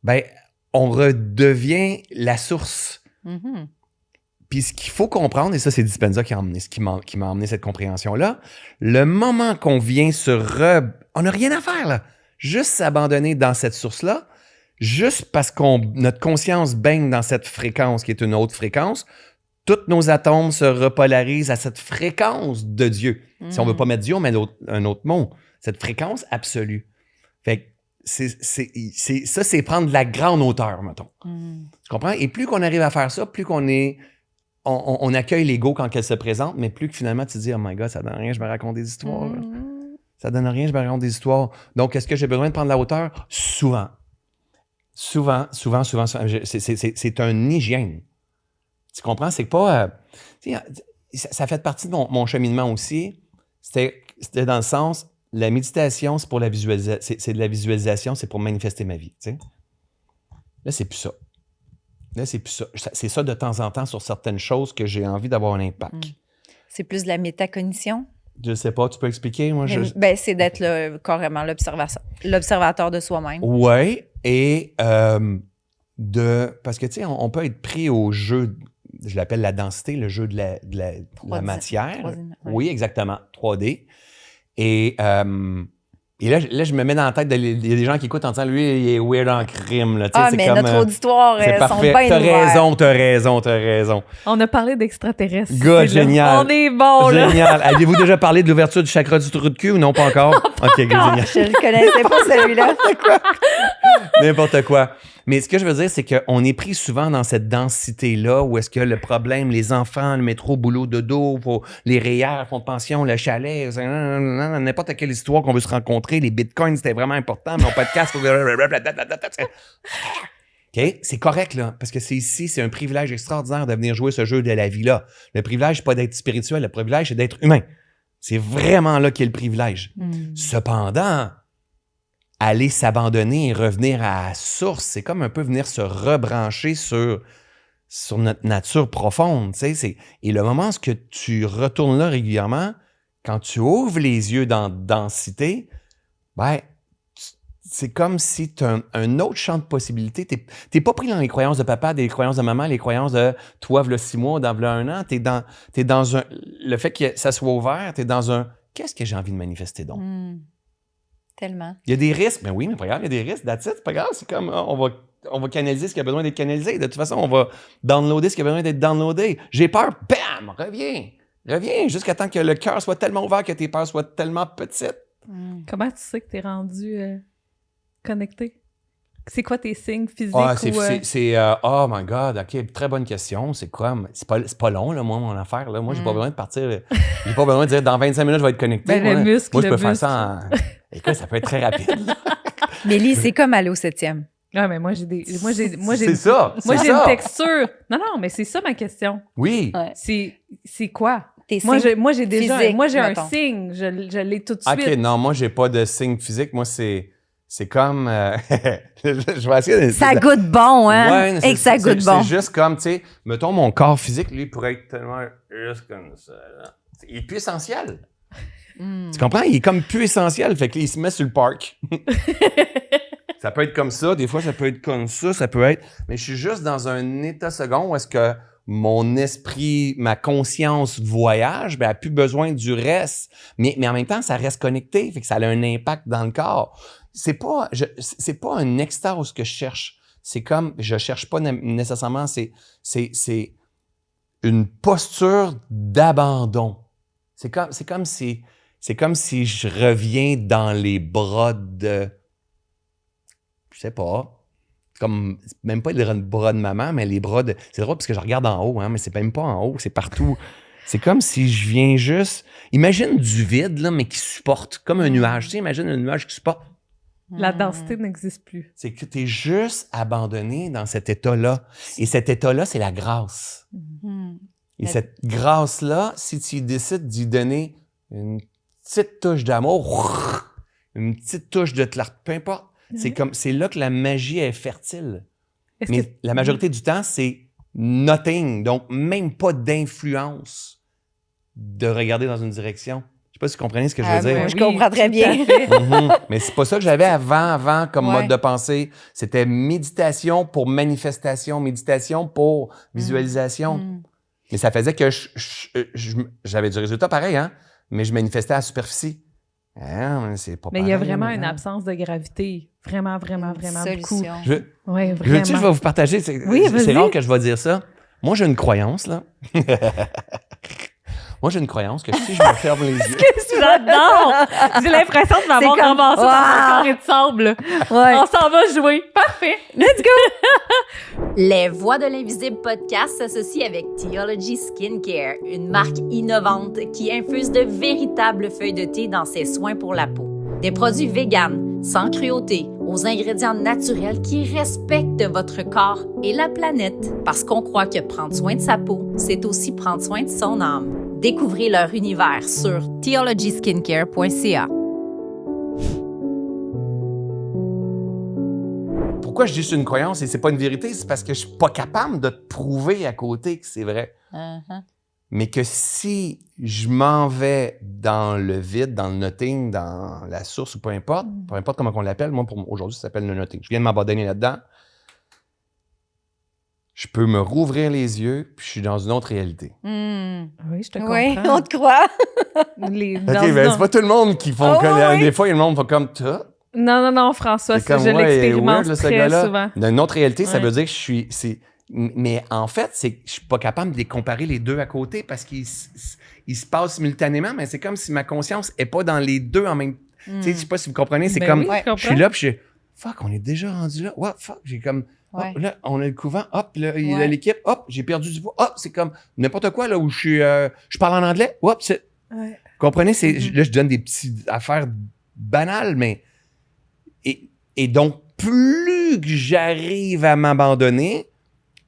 S2: ben on redevient la source.
S1: Mm-hmm.
S2: Puis ce qu'il faut comprendre, et ça, c'est Dispenza qui m'a emmené cette compréhension-là, le moment qu'on vient on n'a rien à faire, là. Juste s'abandonner dans cette source-là, juste parce notre conscience baigne dans cette fréquence qui est une autre fréquence, tous nos atomes se repolarisent à cette fréquence de Dieu. Si on ne veut pas mettre Dieu, on met un autre mot. Cette fréquence absolue. Fait que c'est prendre de la grande hauteur, mettons. Tu comprends? Et plus qu'on arrive à faire ça, plus on accueille l'ego quand elle se présente, mais plus que finalement tu te dis « Oh my God, ça donne rien, je me raconte des histoires. là. Ça donne rien, je me raconte des histoires. » Donc, est-ce que j'ai besoin de prendre de la hauteur? Souvent. Souvent. C'est une hygiène. Tu comprends? C'est pas... ça fait partie de mon cheminement aussi. C'était dans le sens, la méditation, c'est pour la visualisation. C'est de la visualisation, c'est pour manifester ma vie. Tu sais? Là, c'est plus ça. C'est ça de temps en temps sur certaines choses que j'ai envie d'avoir un impact.
S1: C'est plus de la métacognition?
S2: Je sais pas, tu peux expliquer? Moi,
S1: Ben, c'est d'être carrément l'observateur de soi-même.
S2: Oui, et parce que, tu sais, on peut être pris au jeu, je l'appelle la densité, le jeu de la matière.
S1: 3D, ouais.
S2: Oui, exactement, 3D. Et là, je me mets dans la tête, il y a des gens qui écoutent en disant, lui, il est weird en crime. Là.
S1: Ah, mais notre auditoire,
S2: c'est
S1: sont
S2: parfait.
S1: bien
S2: T'as raison.
S3: On a parlé d'extraterrestres.
S2: Good, génial.
S3: On est bon, là.
S2: Génial. Aviez-vous déjà parlé de l'ouverture du chakra du trou de cul ou non, pas encore? OK, génial.
S1: Je ne connaissais pas celui-là.
S2: N'importe quoi. Mais ce que je veux dire, c'est qu'on est pris souvent dans cette densité-là où est-ce que le problème, les enfants, le métro, boulot, dodo, les REER, fonds de pension, le chalet, n'importe quelle histoire qu'on veut se rencontrer, les bitcoins, c'était vraiment important, mais on podcast, OK? C'est correct, là, parce que c'est un privilège extraordinaire de venir jouer ce jeu de la vie-là. Le privilège, c'est pas d'être spirituel, le privilège, c'est d'être humain. C'est vraiment là qu'est le privilège. Cependant, aller s'abandonner et revenir à la source, c'est comme un peu venir se rebrancher sur notre nature profonde. Tu sais, et le moment où tu retournes là régulièrement, quand tu ouvres les yeux dans densité, ben, c'est comme si tu as un autre champ de possibilités. T'es pas pris dans les croyances de papa, des croyances de maman, les croyances de toi, v'là 6 mois, v'là 1 an. T'es dans le fait que ça soit ouvert, t'es dans un qu'est-ce que j'ai envie de manifester donc?
S1: Tellement.
S2: Il y a des risques. Ben oui, mais pas grave, il y a des risques. That's it, c'est pas grave. C'est comme, on va canaliser ce qui a besoin d'être canalisé. De toute façon, on va downloader ce qui a besoin d'être downloadé. J'ai peur. Bam! Reviens. Jusqu'à temps que le cœur soit tellement ouvert que tes peurs soient tellement petites.
S3: Comment tu sais que t'es rendu connecté? C'est quoi tes signes physiques?
S2: Oh my God, OK, très bonne question. C'est quoi? C'est pas long, là, moi, mon affaire. Là. Moi, j'ai pas besoin de partir. J'ai pas besoin de dire dans 25 minutes, je vais être connecté.
S3: Ben,
S2: moi, je peux faire ça en... Écoute, ça peut être très rapide.
S1: Mélie, c'est comme aller au 7e.
S3: Ouais, mais moi, j'ai
S2: C'est ça.
S3: Moi, j'ai une texture. Non, mais c'est ça ma question.
S2: Oui.
S1: Ouais.
S3: C'est quoi?
S1: Tes
S3: Moi,
S1: signes
S3: j'ai déjà
S1: physiques,
S3: moi, j'ai
S1: mettons.
S3: un signe. Je l'ai tout de suite.
S2: OK, non, moi, j'ai pas de signe physique. Moi, c'est comme... je vais essayer de...
S1: Ça goûte bon, hein?
S2: Ouais,
S1: Et que ça goûte bon.
S2: C'est juste comme, tu sais, mettons, mon corps physique, lui, pourrait être tellement juste comme ça. Là. Il est plus essentiel. Tu comprends? Il est comme plus essentiel. Fait qu'il se met sur le parc. Ça peut être comme ça. Des fois, ça peut être comme ça. Ça peut être... Mais je suis juste dans un état second où est-ce que mon esprit, ma conscience voyage, ben, elle n'a plus besoin du reste. Mais en même temps, ça reste connecté. Fait que ça a un impact dans le corps. C'est pas un extase que je cherche. C'est comme... Je cherche pas nécessairement... C'est une posture d'abandon. C'est comme si c'est comme si je reviens dans les bras de... Je sais pas. Comme, même pas les bras de maman, mais les bras de... C'est drôle parce que je regarde en haut, hein, mais c'est même pas en haut, c'est partout. C'est comme si je viens juste... Imagine du vide, là, mais qui supporte, comme un nuage. Tu sais, imagine un nuage qui supporte.
S3: La densité n'existe plus.
S2: C'est que tu es juste abandonné dans cet état-là. Et cet état-là, c'est la grâce. Et cette grâce-là, si tu décides d'y donner une petite touche d'amour, une petite touche de clarté, peu importe, c'est là que la magie est fertile. Mais la majorité du temps, c'est nothing, donc même pas d'influence de regarder dans une direction. Je sais pas si vous comprenez ce que je veux dire.
S1: Je comprends très bien.
S2: Mais c'est pas ça que j'avais avant comme mode de pensée. C'était méditation pour manifestation, méditation pour visualisation. Mais ça faisait que j'avais du résultat pareil, hein, mais je manifestais à la superficie. Ah, c'est pas
S3: mais il y a vraiment une absence de gravité. Vraiment beaucoup. Oui, vraiment.
S2: Je vais vous partager. C'est rare que je vais dire ça. Moi, j'ai une croyance, là. Moi, j'ai une croyance que si je me ferme les yeux...
S3: J'adore! J'ai l'impression de m'avoir ramassé dans un carré de sable. On s'en va jouer. Parfait.
S1: Let's go!
S4: Les Voix de l'Invisible podcast s'associent avec Teology Skincare, une marque innovante qui infuse de véritables feuilles de thé dans ses soins pour la peau. Des produits véganes, sans cruauté, aux ingrédients naturels qui respectent votre corps et la planète. Parce qu'on croit que prendre soin de sa peau, c'est aussi prendre soin de son âme. Découvrez leur univers sur theologyskincare.ca.
S2: Pourquoi je dis que c'est une croyance et c'est pas une vérité? C'est parce que je suis pas capable de te prouver à côté que c'est vrai. Mais que si je m'en vais dans le vide, dans le nothing, dans la source ou peu importe comment on l'appelle, moi, aujourd'hui, ça s'appelle le nothing. Je viens de m'abandonner là-dedans. Je peux me rouvrir les yeux, puis je suis dans une autre réalité.
S3: Oui, je te comprends.
S1: Oui, on te croit.
S2: C'est pas tout le monde qui font comme... Des fois, il y a le monde qui font comme ça.
S3: Non, François, je l'expérimente très souvent.
S2: Dans une autre réalité, ça veut dire que je suis... Mais en fait, c'est que je suis pas capable de les comparer les deux à côté parce qu'ils se passent simultanément, mais c'est comme si ma conscience est pas dans les deux en même temps. Tu sais, je sais pas si vous comprenez, c'est comme... je suis là, puis je suis... Fuck, on est déjà rendu là. What, fuck, j'ai comme... Hop, là, on a le couvent. Hop, là, il y a l'équipe. Hop, j'ai perdu du poids. Hop, c'est comme n'importe quoi, là, où je parle en anglais. Hop, c'est... Vous comprenez? Là, je donne des petites affaires banales, mais... Et donc, plus que j'arrive à m'abandonner,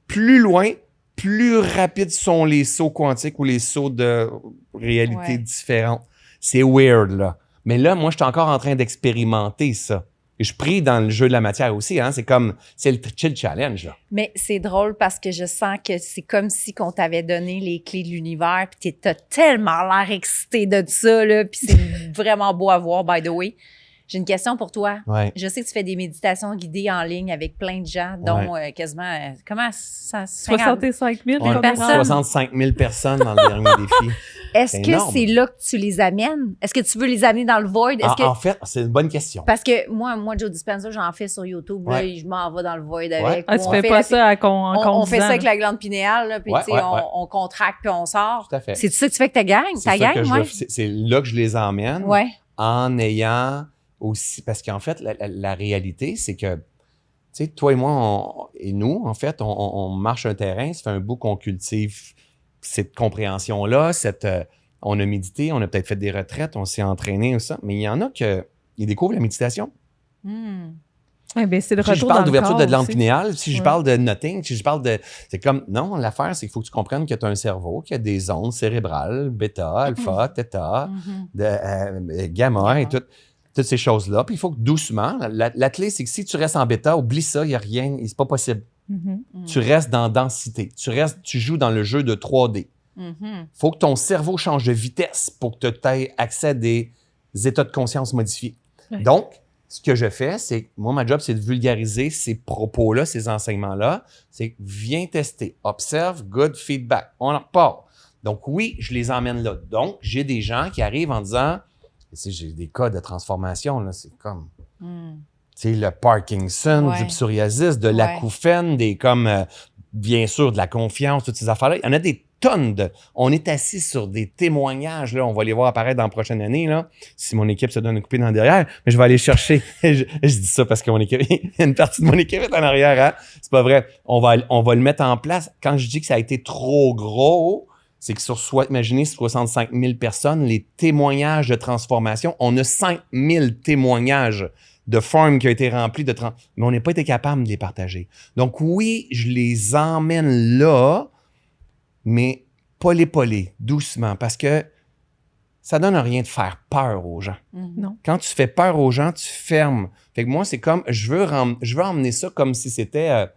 S2: plus loin, plus rapides sont les sauts quantiques ou les sauts de réalité différentes. C'est weird, là. Mais là, moi, je suis encore en train d'expérimenter ça. Et je prie dans le jeu de la matière aussi, hein. C'est le chill challenge, là.
S1: Mais c'est drôle parce que je sens que c'est comme si qu'on t'avait donné les clés de l'univers puis t'as tellement l'air excité de ça, là, puis c'est vraiment beau à voir, by the way. J'ai une question pour toi.
S2: Ouais.
S1: Je sais que tu fais des méditations guidées en ligne avec plein de gens, dont quasiment, comment ça...
S3: 65 000
S1: personnes.
S2: 65 000 personnes dans le dernier défi.
S1: Est-ce que c'est là que tu les amènes? Est-ce que tu veux les amener dans le void?
S2: En fait, c'est une bonne question.
S1: Parce que moi, Joe Dispenza, j'en fais sur YouTube, là, et je m'en vais dans le void avec.
S3: Tu fais pas ça
S1: on fait ça avec la glande pinéale, là, puis on contracte puis on sort.
S2: Tout à fait.
S1: C'est ça que tu fais avec ta gang?
S2: C'est là que je les emmène.
S1: Ouais.
S2: En ayant aussi... Parce qu'en fait, la réalité, c'est que, tu sais, toi et moi, nous, en fait, on marche un terrain, ça fait un bout qu'on cultive cette compréhension-là, on a médité, on a peut-être fait des retraites, on s'est entraîné ou ça, mais il y en a qui découvrent la méditation.
S3: Eh bien, c'est le retour
S2: si je parle d'ouverture de glande
S3: aussi.
S2: pinéale, si je parle de nothing, si je parle de... C'est comme... Non, l'affaire, c'est qu'il faut que tu comprennes que tu as un cerveau, qu'il y a des ondes cérébrales, bêta, alpha, theta, gamma et toutes ces choses-là. Puis il faut que doucement... La clé, c'est que si tu restes en bêta, oublie ça, il n'y a rien, c'est pas possible. Tu restes dans densité. Tu joues dans le jeu de 3D. Faut que ton cerveau change de vitesse pour que tu aies accès à des états de conscience modifiés. Donc, ce que je fais, c'est... Moi, ma job, c'est de vulgariser ces propos-là, ces enseignements-là. C'est viens tester, observe, good feedback. On en repart. Donc, oui, je les emmène là. Donc, j'ai des gens qui arrivent en disant... J'ai des cas de transformation, là, c'est comme... Tu sais, le Parkinson, du psoriasis, de l'acouphène, bien sûr, de la confiance, toutes ces affaires-là. Il y en a des On est assis sur des témoignages, là. On va les voir apparaître dans la prochaine année, là. Si mon équipe se donne un coupé dans le derrière. Mais je vais aller chercher. je dis ça parce que une partie de mon équipe est en arrière, hein. C'est pas vrai. On va le mettre en place. Quand je dis que ça a été trop gros, c'est que imaginez 65 000 personnes, les témoignages de transformation, on a 5 000 témoignages de formes qui ont été remplis, mais on n'a pas été capable de les partager. Donc oui, je les emmène là, mais polé, doucement, parce que ça donne rien de faire peur aux gens.
S3: Non.
S2: Quand tu fais peur aux gens, tu fermes. Fait que moi, c'est comme, je veux emmener ça comme si c'était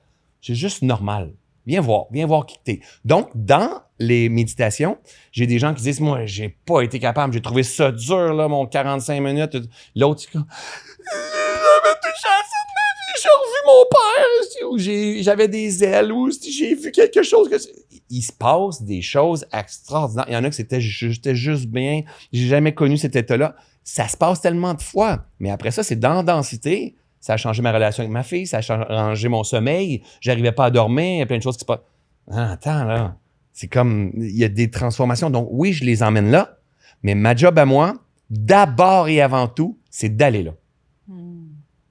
S2: c'est juste normal. Viens voir qui t'es. Donc, dans les méditations, j'ai des gens qui disent, moi, j'ai pas été capable, j'ai trouvé ça dur, là, mon 45 minutes. L'autre, c'est comme, j'avais touché à ça de ma vie, j'ai revu mon père, ou j'avais des ailes, ou j'ai vu quelque chose. Il se passe des choses extraordinaires. Il y en a que j'étais juste bien, j'ai jamais connu cet état-là. Ça se passe tellement de fois. Mais après ça, c'est dans la densité. Ça a changé ma relation avec ma fille, ça a changé mon sommeil, j'arrivais pas à dormir, il y a plein de choses qui se passent. Ah, attends, là, c'est comme, il y a des transformations. Donc oui, je les emmène là, mais ma job à moi, d'abord et avant tout, c'est d'aller là.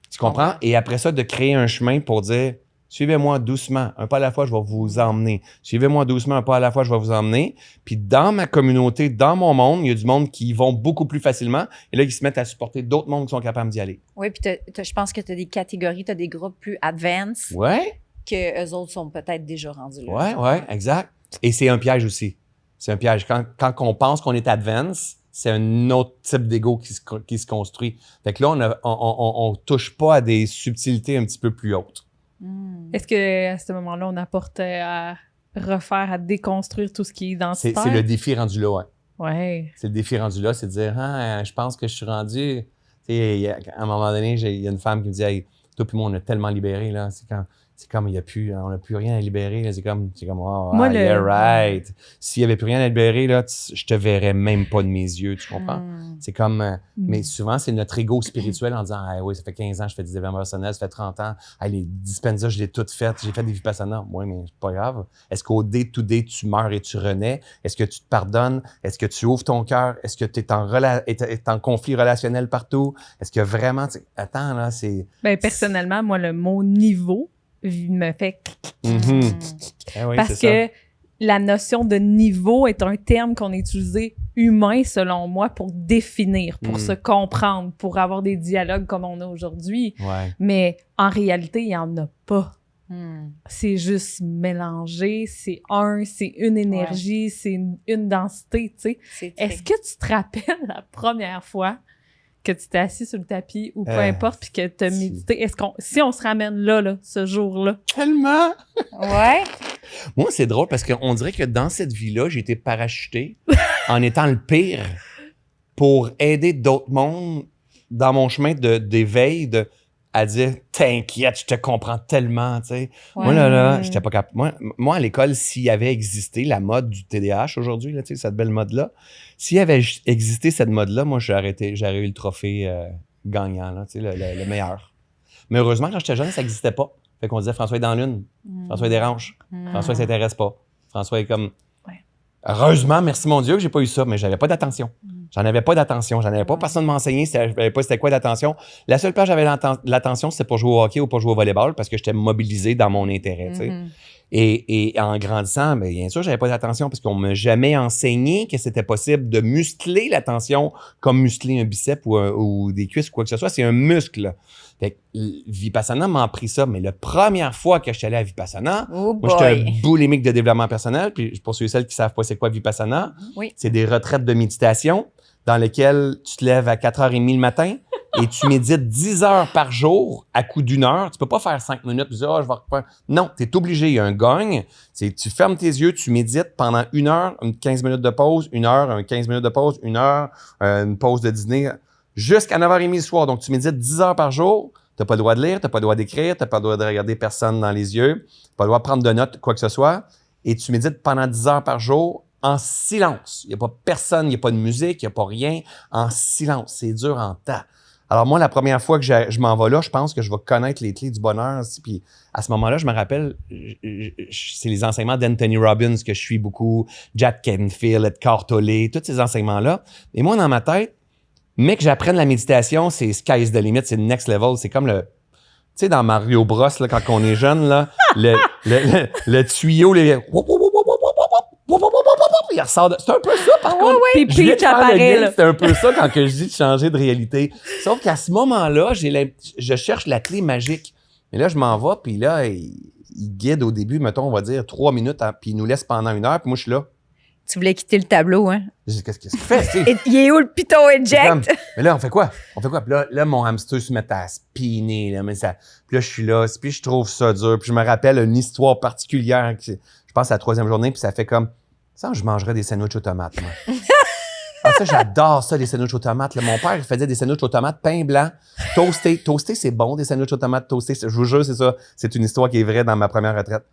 S2: Tu comprends? Et après ça, de créer un chemin pour dire, suivez-moi doucement, un pas à la fois, je vais vous emmener. Suivez-moi doucement, un pas à la fois, je vais vous emmener. Puis dans ma communauté, dans mon monde, il y a du monde qui y vont beaucoup plus facilement. Et là, ils se mettent à supporter d'autres mondes qui sont capables d'y aller.
S1: Oui, puis je pense que tu as des catégories, tu as des groupes plus advanced
S2: Ouais.
S1: que eux autres sont peut-être déjà rendus là.
S2: Ouais, exact. Et c'est un piège aussi. C'est un piège. Quand on pense qu'on est advanced, c'est un autre type d'ego qui se construit. Fait que là, on touche pas à des subtilités un petit peu plus hautes.
S3: Est-ce qu'à ce moment-là, on apporte à refaire, à déconstruire tout ce qui est identitaire?
S2: C'est le défi rendu là, ouais.
S3: Ouais.
S2: C'est le défi rendu là, c'est de dire, je pense que je suis rendu. Tu sais, à un moment donné, il y a une femme qui me dit, hey, toi puis moi, on a tellement libéré, là. C'est comme, on n'a plus rien à libérer, là. C'est comme, oh,
S3: Moi,
S2: yeah, right. S'il n'y avait plus rien à libérer, là, je te verrais même pas de mes yeux, tu comprends? C'est comme, mais souvent, c'est notre ego spirituel en disant, oui, ça fait 15 ans, je fais des développements personnels, ça fait 30 ans, les dispensa, je l'ai toutes faites, j'ai fait des vipassana. Oui, mais c'est pas grave. Est-ce qu'au day-to-day, tu meurs et tu renais? Est-ce que tu te pardonnes? Est-ce que tu ouvres ton cœur? Est-ce que tu es en conflit relationnel partout? Est-ce que vraiment, attends, là, c'est...
S3: Ben, personnellement, moi, le mot niveau me fait
S2: Oui,
S3: parce que la notion de niveau est un terme qu'on a utilisé humain, selon moi, pour définir, pour se comprendre, pour avoir des dialogues comme on a aujourd'hui.
S2: Ouais.
S3: Mais en réalité, il n'y en a pas. C'est juste mélangé, c'est une énergie, c'est une densité, tu sais. Est-ce que tu te rappelles la première fois que tu t'es assis sur le tapis ou peu importe, puis que tu as médité? Si on se ramène là, ce jour-là?
S2: Tellement!
S1: Ouais.
S2: Moi, c'est drôle parce qu'on dirait que dans cette vie-là, j'ai été parachuté en étant le pire pour aider d'autres mondes dans mon chemin d'éveil, à dire « T'inquiète, je te comprends tellement, tu sais. » Moi, là, j'étais pas capable. Moi, à l'école, s'il y avait existé la mode du TDAH aujourd'hui, là, tu sais, cette belle mode-là, s'il y avait existé cette mode-là, moi, j'aurais eu le trophée gagnant, là, tu sais, le meilleur. Mais heureusement, quand j'étais jeune, ça n'existait pas. Fait qu'on disait « François est dans l'une, François est dérange, François ne s'intéresse pas, François est comme... » Heureusement, merci mon Dieu que j'ai pas eu ça, mais j'avais pas d'attention. J'en avais pas d'attention. J'en avais pas personne de m'enseigner. Je savais pas c'était quoi d'attention. La seule place où j'avais l'attention, c'était pour jouer au hockey ou pour jouer au volleyball parce que j'étais mobilisé dans mon intérêt, tu sais. Et en grandissant, bien sûr, j'avais pas d'attention parce qu'on m'a jamais enseigné que c'était possible de muscler l'attention comme muscler un bicep ou des cuisses ou quoi que ce soit. C'est un muscle. Fait que Vipassana m'a appris ça, mais la première fois que je suis allé à Vipassana, moi, j'étais un boulimique de développement personnel, puis pour ceux et celles qui savent pas c'est quoi Vipassana, c'est des retraites de méditation dans lesquelles tu te lèves à 4h30 le matin et tu médites 10 heures par jour à coup d'une heure. Tu peux pas faire 5 minutes puis dire, je vais refaire. Non, tu es obligé. Il y a un gong. Tu fermes tes yeux, tu médites pendant 1 heure, 15 minutes de pause, 1 heure, 15 minutes de pause, 1 heure, une pause de dîner, jusqu'à 9h30 le soir. Donc, tu médites 10 heures par jour. Tu n'as pas le droit de lire, tu n'as pas le droit d'écrire, tu n'as pas le droit de regarder personne dans les yeux, tu n'as pas le droit de prendre de notes, quoi que ce soit. Et tu médites pendant 10 heures par jour en silence. Il n'y a pas personne, il n'y a pas de musique, il n'y a pas rien. En silence. C'est dur en tas. Alors moi, la première fois que je m'en vais là, je pense que je vais connaître les clés du bonheur aussi. Puis à ce moment-là, je me rappelle, c'est les enseignements d'Anthony Robbins que je suis beaucoup, Jack Canfield, Eckhart Tolle, tous ces enseignements-là. Et moi, dans ma tête, mais que j'apprenne la méditation, c'est sky's the limit, c'est le next level. C'est comme le... Tu sais, dans Mario Bros, là, quand on est jeune, là, le tuyau, il ressort de... C'est un peu ça, par contre.
S3: Puis Peach apparaît, là.
S2: C'est un peu ça quand que je dis de changer de réalité. Sauf qu'à ce moment-là, je cherche la clé magique. Et là, je m'en vais, puis là, il guide au début, mettons, on va dire 3 minutes, puis il nous laisse pendant 1 heure, puis moi, je suis là.
S1: Tu voulais quitter le tableau, hein?
S2: Je dis, qu'est-ce qu'il fait?
S1: Il est où le piton eject?
S2: Mais là, on fait quoi? Puis là, mon hamster se met à spinner, là, puis là, je suis là, puis je trouve ça dur, puis je me rappelle une histoire particulière, je pense à la 3e journée, puis ça fait comme, ça, je mangerais des sandwichs aux tomates, moi. Ah, ça, j'adore ça, des sandwichs aux tomates. Là, mon père, il faisait des sandwichs aux tomates, pain blanc, toasté. Toasté, c'est bon, des sandwichs aux tomates toastés. Je vous jure, c'est ça. C'est une histoire qui est vraie dans ma première retraite.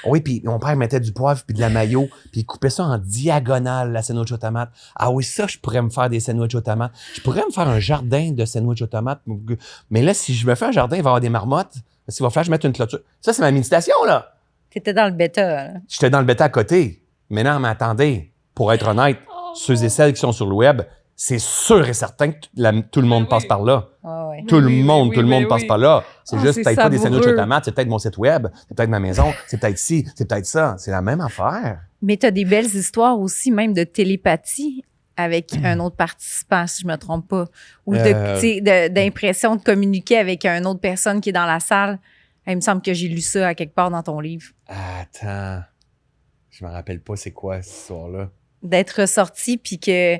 S2: Oui, puis mon père mettait du poivre puis de la mayo, puis il coupait ça en diagonale, la sandwich aux tomates. Ah oui, ça, je pourrais me faire des sandwichs aux tomates. Je pourrais me faire un jardin de sandwich aux tomates. Mais là, si je me fais un jardin, il va y avoir des marmottes. S'il va falloir que je mette une clôture. Ça, c'est ma méditation, là.
S1: T'étais dans le bêta, là.
S2: J'étais dans le bêta à côté. Mais non, mais attendez, pour être honnête, ceux et celles qui sont sur le web, c'est sûr et certain que tout le monde passe par là.
S1: Ouais.
S2: Tout le monde passe par là. C'est juste
S3: c'est
S2: peut-être pas des
S3: savoureux.
S2: sandwichs aux tomates, c'est peut-être mon site web, c'est peut-être ma maison, c'est peut-être ci, c'est peut-être ça. C'est la même affaire.
S1: Mais t'as des belles histoires aussi, même de télépathie avec un autre participant, si je me trompe pas. Ou d'impression de communiquer avec une autre personne qui est dans la salle. Il me semble que j'ai lu ça à quelque part dans ton livre.
S2: Attends. Je me rappelle pas c'est quoi cette histoire-là.
S1: D'être ressorti, puis que...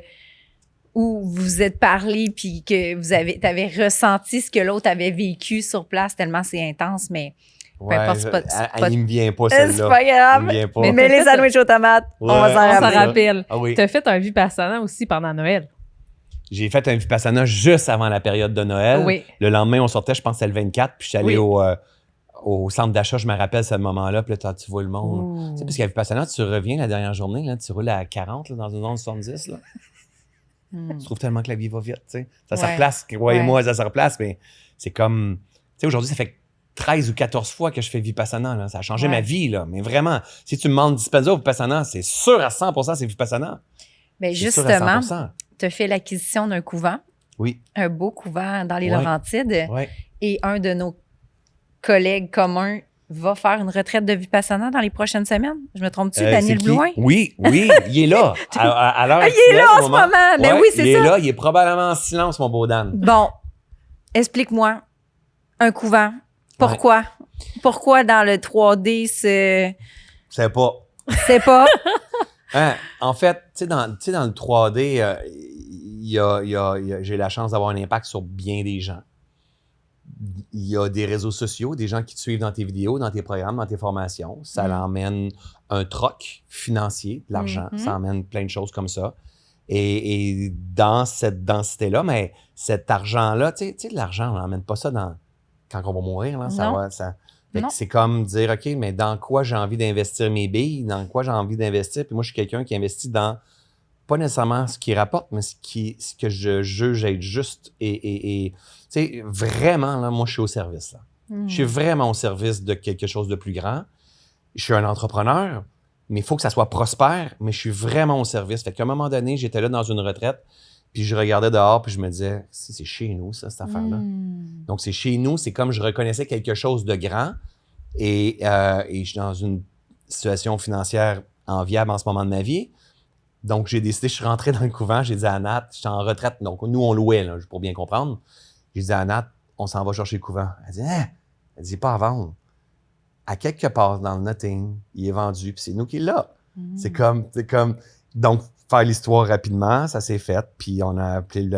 S1: Ou vous vous êtes parlé, puis que t'avais ressenti ce que l'autre avait vécu sur place, tellement c'est intense, mais...
S2: Ouais,
S1: importe,
S2: il me vient pas celle-là.
S1: C'est pas grave.
S2: Il me vient pas.
S1: Mais les sandwichs aux tomates,
S2: Ouais,
S1: on va s'en
S3: On s'en
S1: rappeler.
S3: rappelle.
S2: Ah oui.
S3: Tu as fait un Vipassana aussi pendant Noël.
S2: J'ai fait un Vipassana juste avant la période de Noël.
S3: Oui.
S2: Le lendemain, on sortait, je pense que c'était le 24, puis je suis allé au centre d'achat, je me rappelle ce moment-là, puis là, tu vois le monde. Tu sais, parce qu'à Vipassana, tu reviens la dernière journée, là, tu roules à 40 là, dans une zone 70. Là. Tu trouves tellement que la vie va vite. Tu sais. Ça se replace, croyez-moi, ça se replace, mais c'est comme... Tu sais, aujourd'hui, ça fait 13 ou 14 fois que je fais Vipassana. Là. Ça a changé ma vie, là. Mais vraiment, si tu me demandes Dispenza ou Vipassana, c'est sûr à 100% c'est Vipassana.
S1: Bien,
S2: C'est sûr à
S1: justement,
S2: 100%.
S1: tu as fait l'acquisition d'un couvent,
S2: Oui.
S1: un beau couvent dans les
S2: Ouais.
S1: Laurentides,
S2: Ouais.
S1: et un de nos collègues communs va faire une retraite de Vipassana dans les prochaines semaines. Je me trompe-tu, Daniel
S2: c'est qui?
S1: Blouin?
S2: Oui, il est là. À l'heure
S1: Il est là
S2: actuelle,
S1: en
S2: au
S1: ce
S2: moment.
S1: moment. Ben
S2: Ouais,
S1: oui, c'est
S2: il
S1: ça.
S2: est là, il est probablement en silence, mon beau Dan.
S1: Bon, explique-moi. Un couvent. Pourquoi? Pourquoi dans le 3D,
S2: Je sais pas.
S1: c'est pas...
S2: Hein, en fait, tu sais, dans le 3D, j'ai la chance d'avoir un impact sur bien des gens. Il y a des réseaux sociaux, des gens qui te suivent dans tes vidéos, dans tes programmes, dans tes formations. Ça l'emmène un troc financier, de l'argent. Ça emmène plein de choses comme ça. Et dans cette densité-là, mais cet argent-là, tu sais, l'argent, on n'emmène pas ça quand on va mourir. Là,
S1: Non.
S2: c'est comme dire, OK, mais dans quoi j'ai envie d'investir mes billes? Dans quoi j'ai envie d'investir? Puis moi, je suis quelqu'un qui investit dans, pas nécessairement ce qui rapporte, mais ce que je juge être juste et tu sais, vraiment, là, moi, je suis au service. Là. Je suis vraiment au service de quelque chose de plus grand. Je suis un entrepreneur, mais il faut que ça soit prospère, mais je suis vraiment au service. Fait qu'à un moment donné, j'étais là dans une retraite, puis je regardais dehors, puis je me disais, c'est chez nous, ça, cette affaire-là. Donc, c'est chez nous, c'est comme je reconnaissais quelque chose de grand et je suis dans une situation financière enviable en ce moment de ma vie. Donc, j'ai décidé, je suis rentré dans le couvent, j'ai dit à Nat, j'étais en retraite, donc nous, on louait, là, pour bien comprendre. J'ai dit à Nat, on s'en va chercher le couvent. Elle dit, elle dit, pas à vendre. À quelque part dans le Notting, il est vendu, puis c'est nous qui l'a. C'est comme, donc, faire l'histoire rapidement, ça s'est fait, puis on a appelé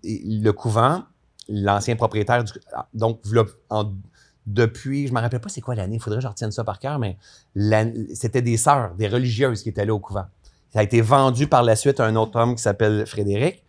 S2: le couvent, l'ancien propriétaire donc, depuis, je me rappelle pas c'est quoi l'année, il faudrait que je retienne ça par cœur, mais c'était des sœurs, des religieuses qui étaient là au couvent. Ça a été vendu par la suite à un autre homme qui s'appelle Frédéric,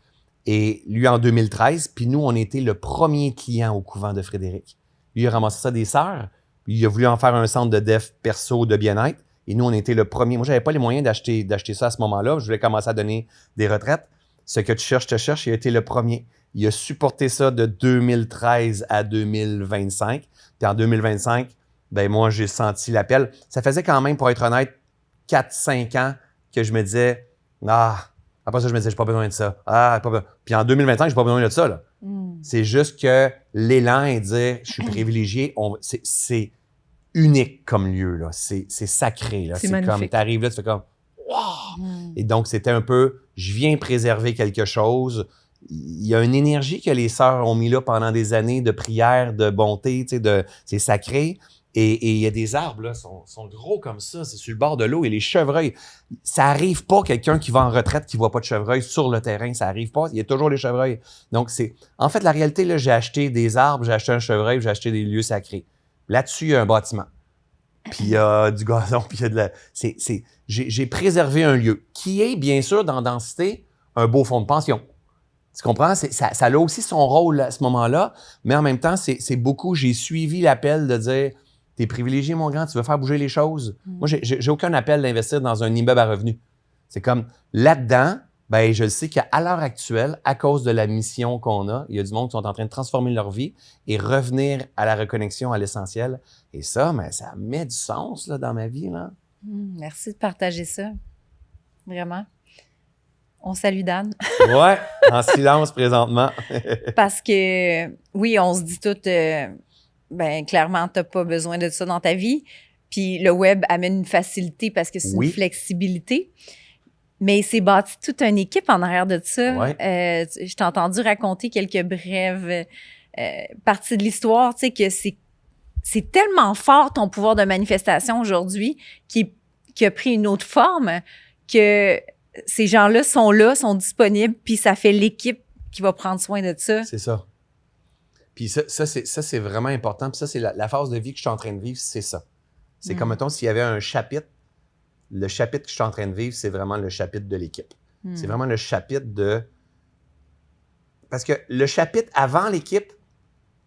S2: et lui en 2013, puis nous, on était le premier client au couvent de Frédéric. Lui, il a ramassé ça des sœurs, puis il a voulu en faire un centre de def perso de bien-être, et nous, on était le premier. Moi, j'avais pas les moyens d'acheter ça à ce moment-là. Je voulais commencer à donner des retraites. Ce que tu cherches, te cherche. Il a été le premier. Il a supporté ça de 2013 à 2025. Puis en 2025, ben moi, j'ai senti l'appel. Ça faisait quand même, pour être honnête, 4-5 ans que je me disais, après ça, je me disais, j'ai pas besoin de ça. Pas besoin. Puis en 2025, j'ai pas besoin de ça, là. C'est juste que l'élan est de dire, je suis privilégié. C'est unique comme lieu, là. C'est sacré, là. C'est comme, t'arrives là, tu fais comme, wow! Et donc, c'était un peu, je viens préserver quelque chose. Il y a une énergie que les sœurs ont mis là pendant des années de prière, de bonté, tu sais, c'est sacré. Et il y a des arbres, là, sont gros comme ça, c'est sur le bord de l'eau. Et les chevreuils, ça arrive pas quelqu'un qui va en retraite qui voit pas de chevreuils sur le terrain, ça arrive pas. Il y a toujours les chevreuils. Donc, en fait, la réalité, là, j'ai acheté des arbres, j'ai acheté un chevreuil, j'ai acheté des lieux sacrés. Là-dessus, il y a un bâtiment. Puis il y a du gazon, puis il y a de la... J'ai préservé un lieu qui est, bien sûr, dans densité, un beau fonds de pension. Tu comprends? Ça a aussi son rôle à ce moment-là, mais en même temps, c'est beaucoup, j'ai suivi l'appel de dire, t'es privilégié, mon grand, tu veux faire bouger les choses. Moi, j'ai aucun appel d'investir dans un immeuble à revenus. C'est comme, là-dedans, ben je sais qu'à l'heure actuelle, à cause de la mission qu'on a, il y a du monde qui sont en train de transformer leur vie et revenir à la reconnexion à l'essentiel. Et ça, ben, ça met du sens là, dans ma vie, là.
S1: Merci de partager ça. Vraiment. On salue Dan.
S2: Ouais, en silence présentement.
S1: Parce que, oui, on se dit tout, ben clairement, tu n'as pas besoin de ça dans ta vie. Puis le web amène une facilité parce que c'est une flexibilité. Mais c'est bâti toute une équipe en arrière de ça.
S2: Ouais.
S1: Je t'ai entendu raconter quelques brèves parties de l'histoire, tu sais, que c'est tellement fort ton pouvoir de manifestation aujourd'hui qui a pris une autre forme que ces gens-là, sont disponibles, puis ça fait l'équipe qui va prendre soin de ça.
S2: C'est ça. Puis ça c'est vraiment important. Puis ça, c'est la phase de vie que je suis en train de vivre, c'est ça. C'est comme, mettons, s'il y avait un chapitre, le chapitre que je suis en train de vivre, c'est vraiment le chapitre de l'équipe. C'est vraiment le chapitre de... Parce que le chapitre avant l'équipe,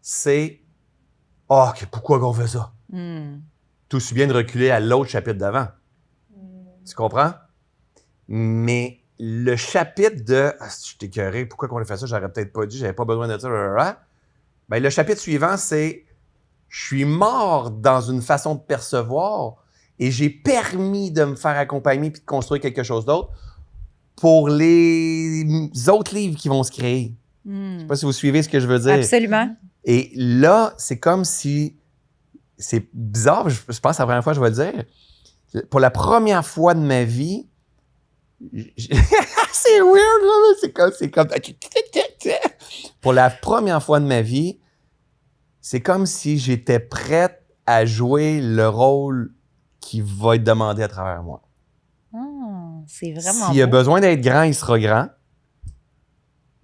S2: c'est « Ah, pourquoi on fait ça? » Tout aussi bien de reculer à l'autre chapitre d'avant. Tu comprends? Mais le chapitre de « Ah, je suis écœuré, pourquoi qu'on a fait ça? J'aurais peut-être pas dû, j'avais pas besoin de ça. » Ben, le chapitre suivant, c'est « Je suis mort dans une façon de percevoir et j'ai permis de me faire accompagner puis de construire quelque chose d'autre pour les autres livres qui vont se créer. » Je sais pas si vous suivez ce que je veux dire.
S1: Absolument.
S2: Et là, c'est comme si... C'est bizarre, je pense que c'est la première fois que je vais le dire. Pour la première fois de ma vie, c'est weird, là. C'est comme... Pour la première fois de ma vie, c'est comme si j'étais prête à jouer le rôle qui va être demandé à travers moi.
S1: C'est vraiment
S2: S'il y a besoin d'être grand, il sera grand.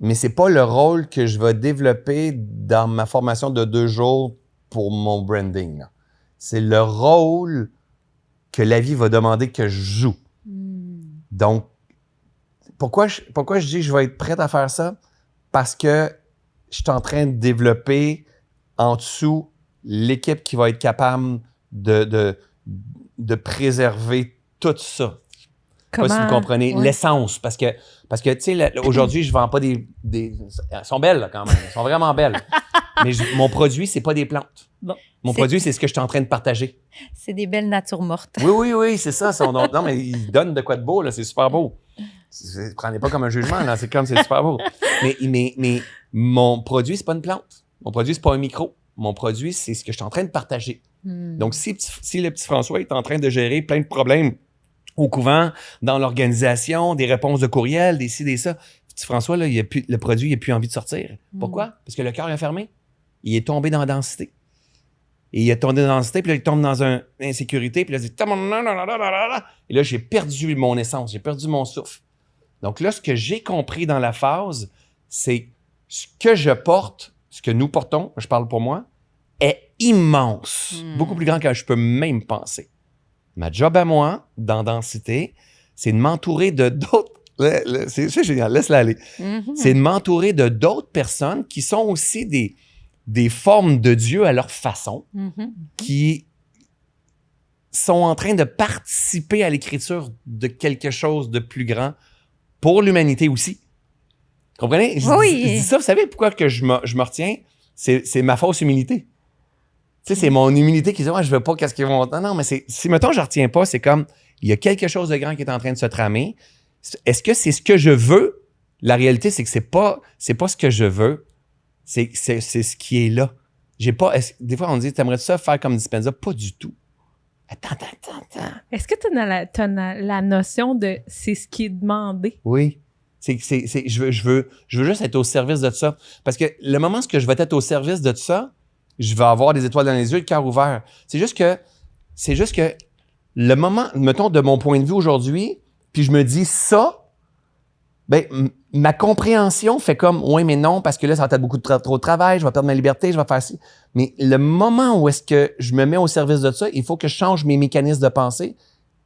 S2: Mais c'est pas le rôle que je vais développer dans ma formation de 2 jours pour mon branding. Là. C'est le rôle que la vie va demander que je joue. Donc, pourquoi je dis que je vais être prête à faire ça? Parce que je suis en train de développer en dessous l'équipe qui va être capable de préserver tout ça. Je sais pas si vous comprenez. Ouais. L'essence. Parce que tu sais, aujourd'hui, je vends pas des... Elles sont belles, là, quand même. Elles sont vraiment belles. Mais mon produit, c'est pas des plantes. Bon. Mon produit, c'est ce que je suis en train de partager.
S1: C'est des belles natures mortes.
S2: Oui, c'est ça. Non, mais ils donnent de quoi de beau, là. C'est super beau. Prenez pas comme un jugement, là. C'est super beau. Mais mon produit, c'est pas une plante. Mon produit, c'est pas un micro. Mon produit, c'est ce que je suis en train de partager. Donc, si le petit François est en train de gérer plein de problèmes au couvent, dans l'organisation, des réponses de courriel, des ci, des ça, petit François, là, le produit, il n'a plus envie de sortir. Pourquoi? Parce que le cœur est fermé. Il est tombé dans la densité. Et il est tombé dans la densité, puis là, il tombe dans une insécurité, puis là, il dit... Et là, j'ai perdu mon essence, j'ai perdu mon souffle. Donc là, ce que j'ai compris dans la phase, c'est ce que je porte, ce que nous portons, je parle pour moi, est immense. Beaucoup plus grand que je peux même penser. Ma job à moi, dans densité, c'est de m'entourer de d'autres... C'est génial, laisse-la aller. C'est de m'entourer de d'autres personnes qui sont aussi des formes de Dieu à leur façon, qui sont en train de participer à l'écriture de quelque chose de plus grand pour l'humanité aussi. Comprenez?
S1: Oui.
S2: Je dis ça, vous savez pourquoi que je me retiens? C'est ma fausse humilité. Tu sais, c'est mon humilité qui dit, ouais, je veux pas qu'est-ce qu'ils vont. Non, mais si, mettons, je retiens pas, c'est comme, il y a quelque chose de grand qui est en train de se tramer. Est-ce que c'est ce que je veux? La réalité, c'est que c'est pas ce que je veux. C'est ce qui est là. Des fois, on dit, t'aimerais ça faire comme Dispenza? Pas du tout. Attends.
S3: Est-ce que t'as la notion de c'est ce qui est demandé?
S2: Oui. Je veux juste être au service de ça. Parce que le moment où je vais être au service de ça, je vais avoir des étoiles dans les yeux, le cœur ouvert. C'est juste que le moment, mettons, de mon point de vue aujourd'hui, puis je me dis ça, ben, ma compréhension fait comme, ouais, mais non, parce que là, ça va être beaucoup trop de travail, je vais perdre ma liberté, je vais faire ci. Mais le moment où est-ce que je me mets au service de ça, il faut que je change mes mécanismes de pensée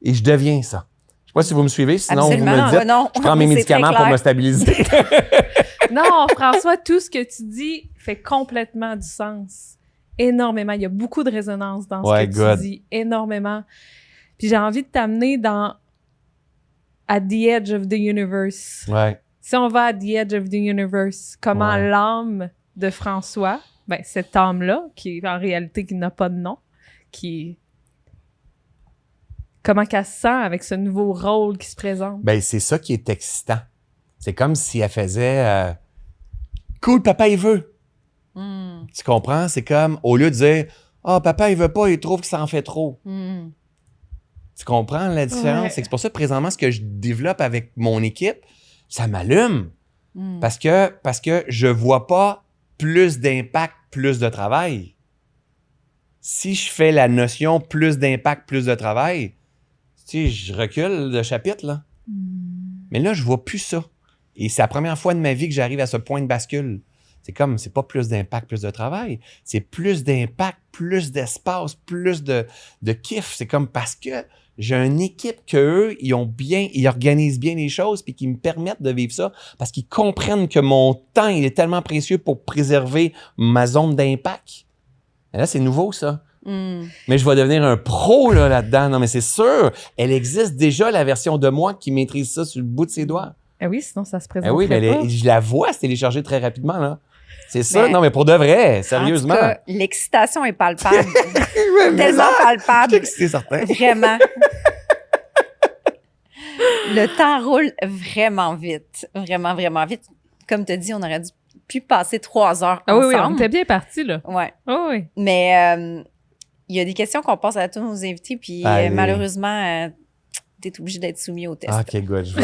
S2: et je deviens ça. Je sais pas si vous me suivez, sinon
S1: Absolument.
S2: vous me le dites.
S1: Non.
S2: Je prends mes
S1: C'est
S2: médicaments
S1: très
S2: pour
S1: clair.
S2: me stabiliser.
S3: Non, François, tout ce que tu dis fait complètement du sens. Énormément. Il y a beaucoup de résonance dans ce que
S2: good.
S3: tu dis. Énormément. Puis j'ai envie de t'amener at the edge of the universe.
S2: Ouais.
S3: Si on va at the edge of the universe, comment
S2: Ouais.
S3: l'âme de François, ben cette âme-là, qui est en réalité qui n'a pas de nom, comment qu'elle se sent avec ce nouveau rôle qui se présente?
S2: Ben, c'est ça qui est excitant. C'est comme si elle faisait cool, papa, il veut. Tu comprends? C'est comme, au lieu de dire, papa, il veut pas, il trouve que ça en fait trop. Tu comprends la différence?
S3: Ouais.
S2: C'est pour ça que présentement, ce que je développe avec mon équipe, ça m'allume. Parce que je vois pas plus d'impact, plus de travail. Si je fais la notion plus d'impact, plus de travail, tu sais, je recule de chapitre, là. Mais là, je vois plus ça. Et c'est la première fois de ma vie que j'arrive à ce point de bascule. C'est pas plus d'impact, plus de travail. C'est plus d'impact, plus d'espace, plus de kiff. C'est comme parce que j'ai une équipe qu'eux, ils organisent bien les choses puis qui me permettent de vivre ça parce qu'ils comprennent que mon temps, il est tellement précieux pour préserver ma zone d'impact. Et là, c'est nouveau, ça. Mais je vais devenir un pro là-dedans. Non, mais c'est sûr. Elle existe déjà, la version de moi qui maîtrise ça sur le bout de ses doigts.
S3: Eh oui, sinon ça se présente
S2: Oui, mais
S3: pas.
S2: je la vois se télécharger très rapidement, là. C'est ça.
S1: Mais-
S2: Non, mais pour de vrai, sérieusement.
S1: En tout cas, l'excitation est palpable. Tellement palpable.
S2: C'est certain.
S1: Vraiment. Le temps roule vraiment vite. Vraiment, vraiment vite. Comme tu as dit, on aurait pu passer 3 heures
S3: Ah oui, oui, on
S1: ensemble.
S3: était bien partis, là.
S1: Ouais.
S3: Ah oui.
S1: Mais il y a des questions qu'on pose à tous nos invités, puis
S2: Allez.
S1: malheureusement, tu es obligé d'être soumis au test.
S2: OK, good. Je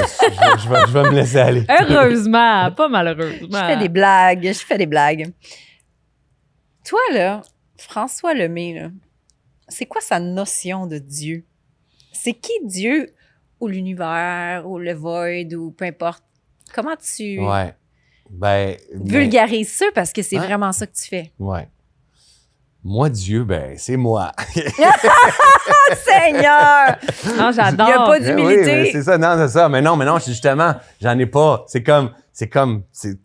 S2: vais me laisser aller.
S3: Heureusement, pas malheureusement.
S1: Je fais des blagues. Toi, là, François Lemay, là, c'est quoi sa notion de Dieu? C'est qui Dieu ou l'univers ou le void ou peu importe? Comment tu
S2: Ouais. Ben,
S1: vulgarises ça parce que c'est
S2: Hein?
S1: vraiment ça que tu fais?
S2: ouais. Moi, Dieu, ben, c'est moi.
S1: Seigneur!
S3: Non, j'adore.
S1: Il y a pas
S2: Oui,
S1: d'humilité.
S2: mais c'est ça, non, c'est ça. Mais non, justement, j'en ai pas. C'est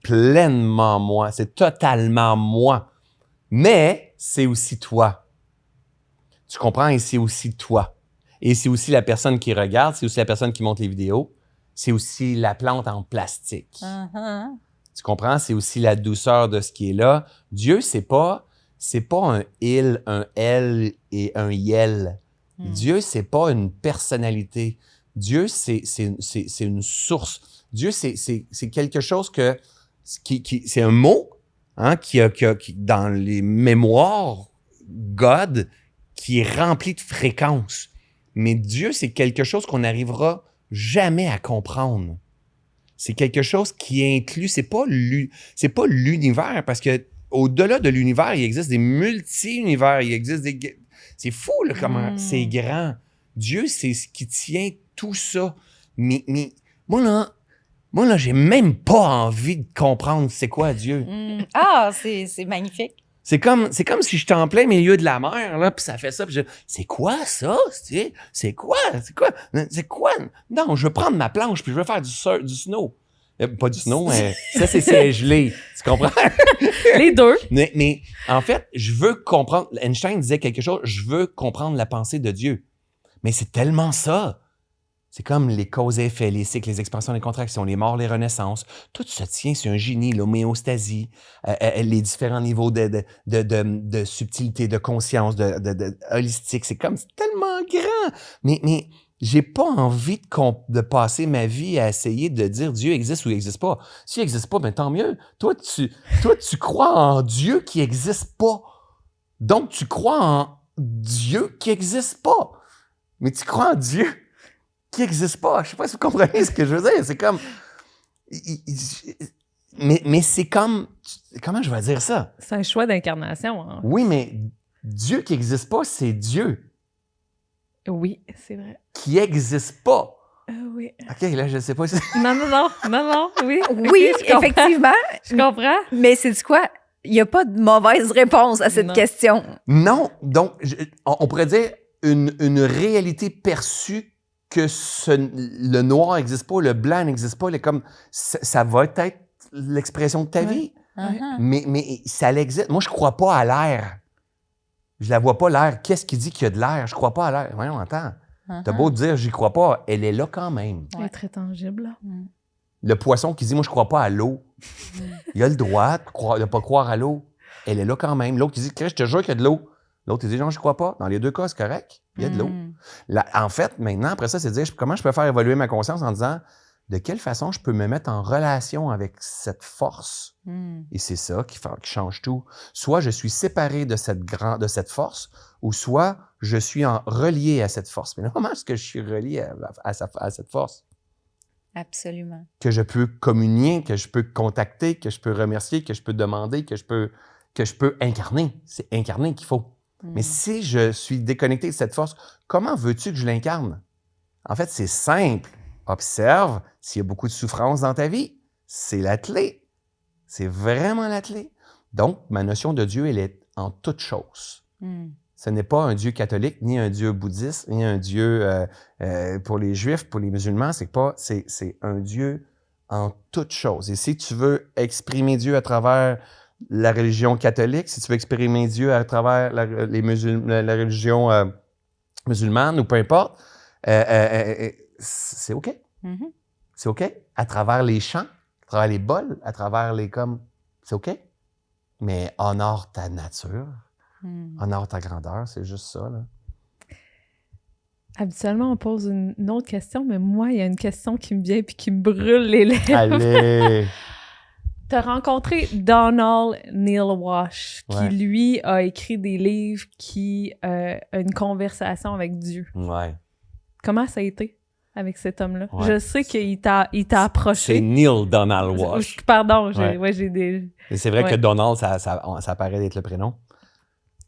S2: pleinement moi. C'est totalement moi. Mais c'est aussi toi. Tu comprends? Et c'est aussi toi. Et c'est aussi la personne qui regarde, c'est aussi la personne qui monte les vidéos. C'est aussi la plante en plastique.
S1: Uh-huh.
S2: Tu comprends? C'est aussi la douceur de ce qui est là. Dieu, c'est pas un il, un elle et un yel. Dieu, c'est pas une personnalité. Dieu, c'est une source. Dieu, c'est quelque chose c'est un mot, hein, qui dans les mémoires, God, qui est rempli de fréquences. Mais Dieu, c'est quelque chose qu'on n'arrivera jamais à comprendre. C'est quelque chose qui inclut, c'est pas l'univers, parce que au-delà de l'univers, il existe des multi-univers, il existe des... C'est fou, là, comment c'est grand. Dieu, c'est ce qui tient tout ça. Mais moi, là, j'ai même pas envie de comprendre c'est quoi Dieu.
S1: Ah, c'est magnifique.
S2: C'est comme si j'étais en plein milieu de la mer, là, puis ça fait ça, puis c'est quoi ça? C'est quoi? Non, je veux prendre ma planche, puis je veux faire du snow. Pas du snow, mais ça, c'est gelé. Tu comprends?
S3: Les deux.
S2: Mais en fait, je veux comprendre. Einstein disait quelque chose, je veux comprendre la pensée de Dieu. Mais c'est tellement ça. C'est comme les causes et effets, les cycles, les expansions, les contractions, les morts, les renaissances. Tout se tient sur un génie, l'homéostasie, les différents niveaux de subtilité, de conscience, de holistique. C'est tellement grand. Mais j'ai pas envie de passer ma vie à essayer de dire Dieu existe ou il n'existe pas. S'il n'existe pas, ben tant mieux. Toi, tu crois en Dieu qui n'existe pas. Donc, tu crois en Dieu qui n'existe pas. Mais tu crois en Dieu qui n'existe pas. Je sais pas si vous comprenez ce que je veux dire. C'est comme... Mais c'est comme... Comment je vais dire ça?
S3: C'est un choix d'incarnation. Hein?
S2: Oui, mais Dieu qui n'existe pas, c'est Dieu.
S3: Oui, c'est vrai.
S2: Qui n'existe pas.
S3: Oui.
S2: OK, là, je sais pas si...
S3: Non, oui.
S1: Oui,
S3: Ok, je comprends.
S1: effectivement.
S3: Je comprends.
S1: Mais c'est quoi? Il n'y a pas de mauvaise réponse à cette
S3: Non.
S1: question.
S2: Non, donc, on pourrait dire une réalité perçue que le noir n'existe pas, le blanc n'existe pas, ça va être l'expression de ta vie.
S1: Uh-huh.
S2: Mais ça l'existe. Moi, je crois pas à l'air. Je la vois pas, l'air. Qu'est-ce qui dit qu'il y a de l'air? Je crois pas à l'air. Voyons, attends. T'as beau dire, j'y crois pas, elle est là quand même.
S3: Elle est très tangible. Là.
S2: Le poisson qui dit, moi, je crois pas à l'eau. Il a le droit de pas croire à l'eau. Elle est là quand même. L'autre qui dit, je te jure qu'il y a de l'eau. L'autre, il dit, non, je crois pas. Dans les deux cas, c'est correct. Il y a de l'eau. En fait, maintenant, après ça, c'est de dire, comment je peux faire évoluer ma conscience en disant, de quelle façon je peux me mettre en relation avec cette force? Et c'est ça qui change tout. Soit je suis séparé de cette force, ou soit je suis relié à cette force. Mais comment est-ce que je suis relié à cette force?
S1: Absolument.
S2: Que je peux communier, que je peux contacter, que je peux remercier, que je peux demander, que je peux incarner. C'est incarner qu'il faut. Mais si je suis déconnecté de cette force, comment veux-tu que je l'incarne? En fait, c'est simple. Observe s'il y a beaucoup de souffrance dans ta vie. C'est la clé. C'est vraiment la clé. Donc, ma notion de Dieu, elle est en toute chose. Ce n'est pas un Dieu catholique, ni un Dieu bouddhiste, ni un Dieu pour les Juifs, pour les musulmans. C'est un Dieu en toute chose. Et si tu veux exprimer Dieu à travers la religion catholique, si tu veux exprimer Dieu à travers la religion musulmane ou peu importe, c'est OK. C'est OK. À travers les chants, à travers les bols, à travers c'est OK. Mais honore ta nature, honore ta grandeur, c'est juste ça, là.
S3: Habituellement, on pose une autre question, mais moi, il y a une question qui me vient et qui me brûle les lèvres.
S2: Allez!
S3: Tu as rencontré Donald Neil Walsh, qui,
S2: Ouais.
S3: lui, a écrit des livres qui a une conversation avec Dieu.
S2: Ouais.
S3: Comment ça a été avec cet homme-là?
S2: Ouais.
S3: Je sais qu'il t'a approché.
S2: C'est Neil Donald Walsh.
S3: Pardon,
S2: Ouais.
S3: j'ai des...
S2: Et c'est vrai
S3: Ouais.
S2: que Donald, ça paraît d'être le prénom.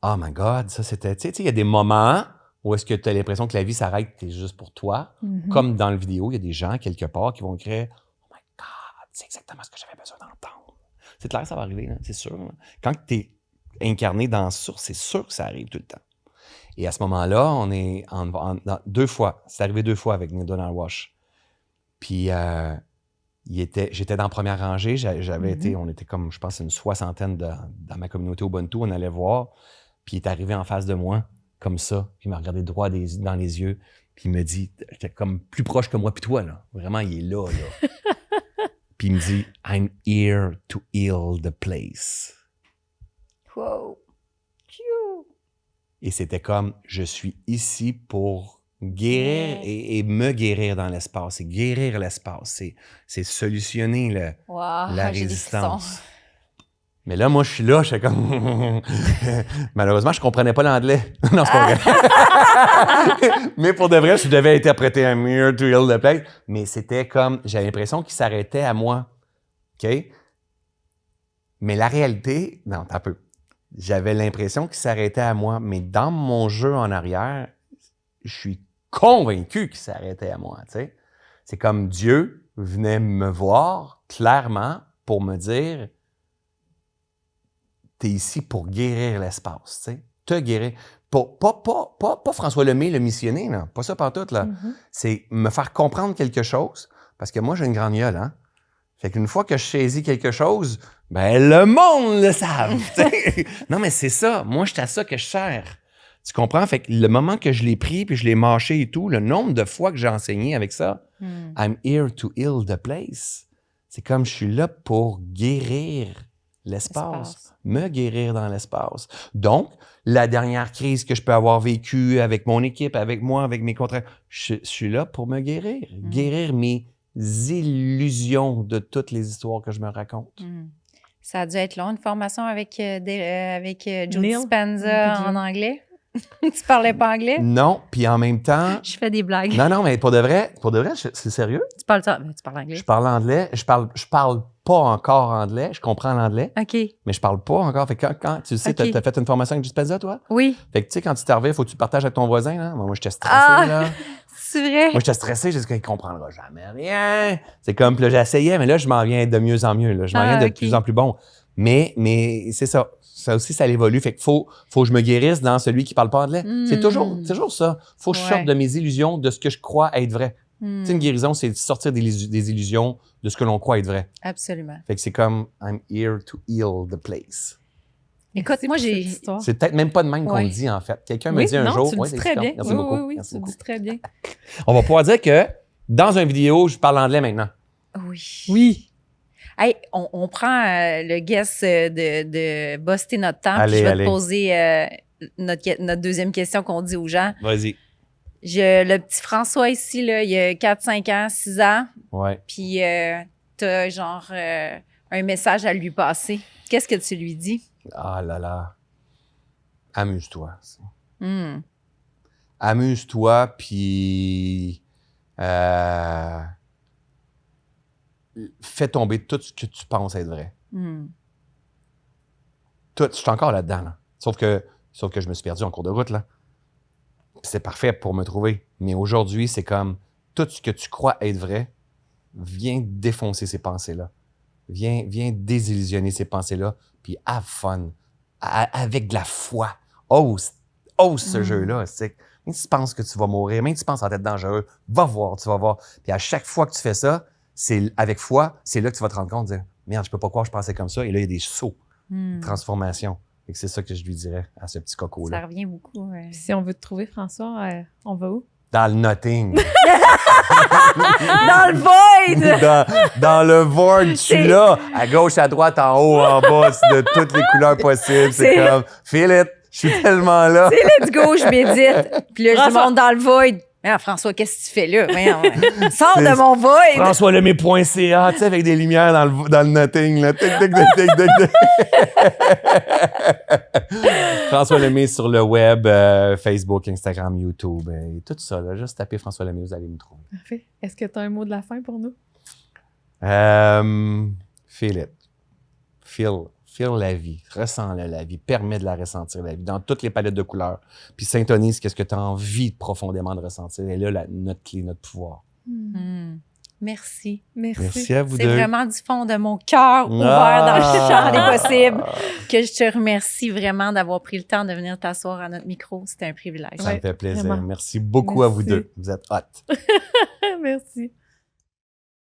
S2: Oh my God, ça c'était... Tu sais, il y a des moments où est-ce que tu as l'impression que la vie s'arrête, c'est juste pour toi.
S3: Mhm.
S2: Comme dans le vidéo, il y a des gens quelque part qui vont écrire « Oh my God, c'est exactement ce que j'avais besoin d'entendre. » C'est clair, ça va arriver, là, c'est sûr. Là. Quand tu es incarné dans ça, c'est sûr que ça arrive tout le temps. Et à ce moment-là, on est deux fois. C'est arrivé 2 fois avec Neil Donald Walsh. Puis j'étais dans la première rangée. J'avais été, on était comme, je pense, une 60aine dans ma communauté Ubuntu. On allait voir. Puis il est arrivé en face de moi, comme ça. Puis il m'a regardé droit dans les yeux. Puis il me dit, j'étais comme plus proche que moi puis toi, là. Vraiment, il est là. Puis il me dit, I'm here to heal the place.
S1: Wow.
S2: Et c'était comme, je suis ici pour guérir et me guérir dans l'espace. C'est guérir l'espace. C'est solutionner
S1: Wow,
S2: la
S1: j'ai des
S2: résistance. Mais là, moi, je suis là, je suis comme... Malheureusement, je comprenais pas l'anglais. Non, c'est pas vrai. Mais pour de vrai, je devais interpréter un mirror to heal the place. Mais c'était comme, j'avais l'impression qu'il s'arrêtait à moi. OK? Mais la réalité, non, t'as peu. J'avais l'impression qu'il s'arrêtait à moi. Mais dans mon jeu en arrière, je suis convaincu qu'il s'arrêtait à moi, tu sais. C'est comme Dieu venait me voir clairement pour me dire, t'es ici pour guérir l'espace, tu sais. Te guérir. Pas François Lemay, le missionnaire, non. Pas ça pantoute, là. C'est me faire comprendre quelque chose, parce que moi, j'ai une grande gueule, hein. Fait qu'une fois que je saisis quelque chose, ben le monde le savent, tu sais. Non, mais c'est ça. Moi, c'est à ça que je sers. Tu comprends? Fait que le moment que je l'ai pris puis je l'ai mâché et tout, le nombre de fois que j'ai enseigné avec ça, I'm here to heal the place. C'est comme je suis là pour guérir l'espace, me guérir dans l'espace. Donc, la dernière crise que je peux avoir vécue avec mon équipe, avec moi, avec mes contrats, je suis là pour me guérir. Guérir mes illusions de toutes les histoires que je me raconte.
S1: Ça a dû être long, une formation avec Joe
S3: Neil
S1: Dispenza en anglais. Tu parlais pas anglais?
S2: Non, puis en même temps...
S1: Je fais des blagues.
S2: Non, mais pour de vrai, c'est sérieux.
S1: Tu parles anglais?
S2: Je parle anglais. Je parle pas encore anglais. Je comprends l'anglais,
S1: OK.
S2: mais je parle pas encore. Fait que quand tu sais,
S1: OK.
S2: t'as fait une formation avec Dispenza, toi?
S1: Oui.
S2: Fait que tu sais, quand tu t'arrives, il faut que tu partages avec ton voisin. Là. Moi, j'étais stressé, là.
S1: C'est vrai?
S2: Moi, j'étais stressé. J'ai dit qu'il comprendra jamais rien. C'est comme, puis là, j'essayais, mais là, je m'en viens de mieux en mieux. Là. Je m'en viens de plus en plus bon. Mais c'est ça. Ça aussi, ça évolue. Fait qu'il faut que je me guérisse dans celui qui parle pas anglais. C'est toujours ça. Faut que je sorte de mes illusions, de ce que je crois être vrai. Tu sais, une guérison, c'est de sortir des illusions de ce que l'on croit être vrai.
S1: Absolument.
S2: Fait que c'est comme I'm here to heal the place.
S1: Écoute, moi, j'ai...
S2: C'est peut-être même pas de même qu'on le dit, en fait. Quelqu'un me dit un jour...
S3: Tu le dis très bien.
S2: Merci beaucoup.
S3: Oui,
S2: Merci
S3: tu le
S2: beaucoup.
S3: dis très bien.
S2: On va pouvoir dire que dans une vidéo, je parle anglais maintenant.
S1: Oui.
S3: Oui.
S1: Hey, on prend le guess de buster notre temps.
S2: Allez,
S1: puis je vais
S2: allez.
S1: te poser notre deuxième question qu'on dit aux gens.
S2: Vas-y.
S1: Le petit François ici, là, il a 4, 5 ans, 6 ans.
S2: Ouais.
S1: Puis t'as genre un message à lui passer. Qu'est-ce que tu lui dis?
S2: Ah là là. Amuse-toi.
S1: Hmm.
S2: Amuse-toi, puis fais tomber tout ce que tu penses être vrai.
S1: Hmm.
S2: Tout, je suis encore là-dedans. Là. Sauf que je me suis perdu en cours de route. Là. Puis c'est parfait pour me trouver. Mais aujourd'hui, c'est comme tout ce que tu crois être vrai, viens défoncer ces pensées-là. Viens désillusionner ces pensées-là, puis have fun. Avec de la foi. Ose ce jeu-là. Même si tu penses que tu vas mourir, même si tu penses en être dangereux, va voir, tu vas voir. Puis à chaque fois que tu fais ça, c'est avec foi, c'est là que tu vas te rendre compte de dire merde, je peux pas croire que je pensais comme ça. Et là, il y a des sauts, de transformation. Et c'est ça que je lui dirais à ce petit coco-là.
S1: Ça revient beaucoup.
S3: Si on veut te trouver, François, on va où?
S2: Dans le notting.
S1: Dans le void!
S2: dans le void, je suis là, à gauche, à droite, en haut, en bas, de toutes les couleurs possibles. C'est comme, feel it, je suis tellement là.
S1: C'est let's go, je médite. Puis là, je monte dans le void. Ah, François, qu'est-ce que tu fais là? Voyons, sors de mon void!
S2: FrançoisLemay.ca, tu sais, avec des lumières dans le notting, là. Tic, tic, tic, tic, tic. François Lemay sur le web, Facebook, Instagram, YouTube, et tout ça, là. Juste tapez François Lemay, vous allez me trouver.
S3: Parfait. Est-ce que tu as un mot de la fin pour nous?
S2: Feel it. Feel la vie. Ressens-la, la vie. Permets de la ressentir, la vie, dans toutes les palettes de couleurs. Puis syntonise qu'est-ce que tu as envie profondément de ressentir. Et là, notre clé, notre pouvoir.
S1: Merci.
S2: Merci à vous
S1: C'est
S2: deux.
S1: vraiment du fond de mon cœur ouvert dans le champ des possibles que je te remercie vraiment d'avoir pris le temps de venir t'asseoir à notre micro. C'était un privilège.
S2: Ça me fait plaisir.
S3: vraiment.
S2: Merci beaucoup à vous
S3: Merci.
S2: deux. Vous êtes hot.
S3: Merci.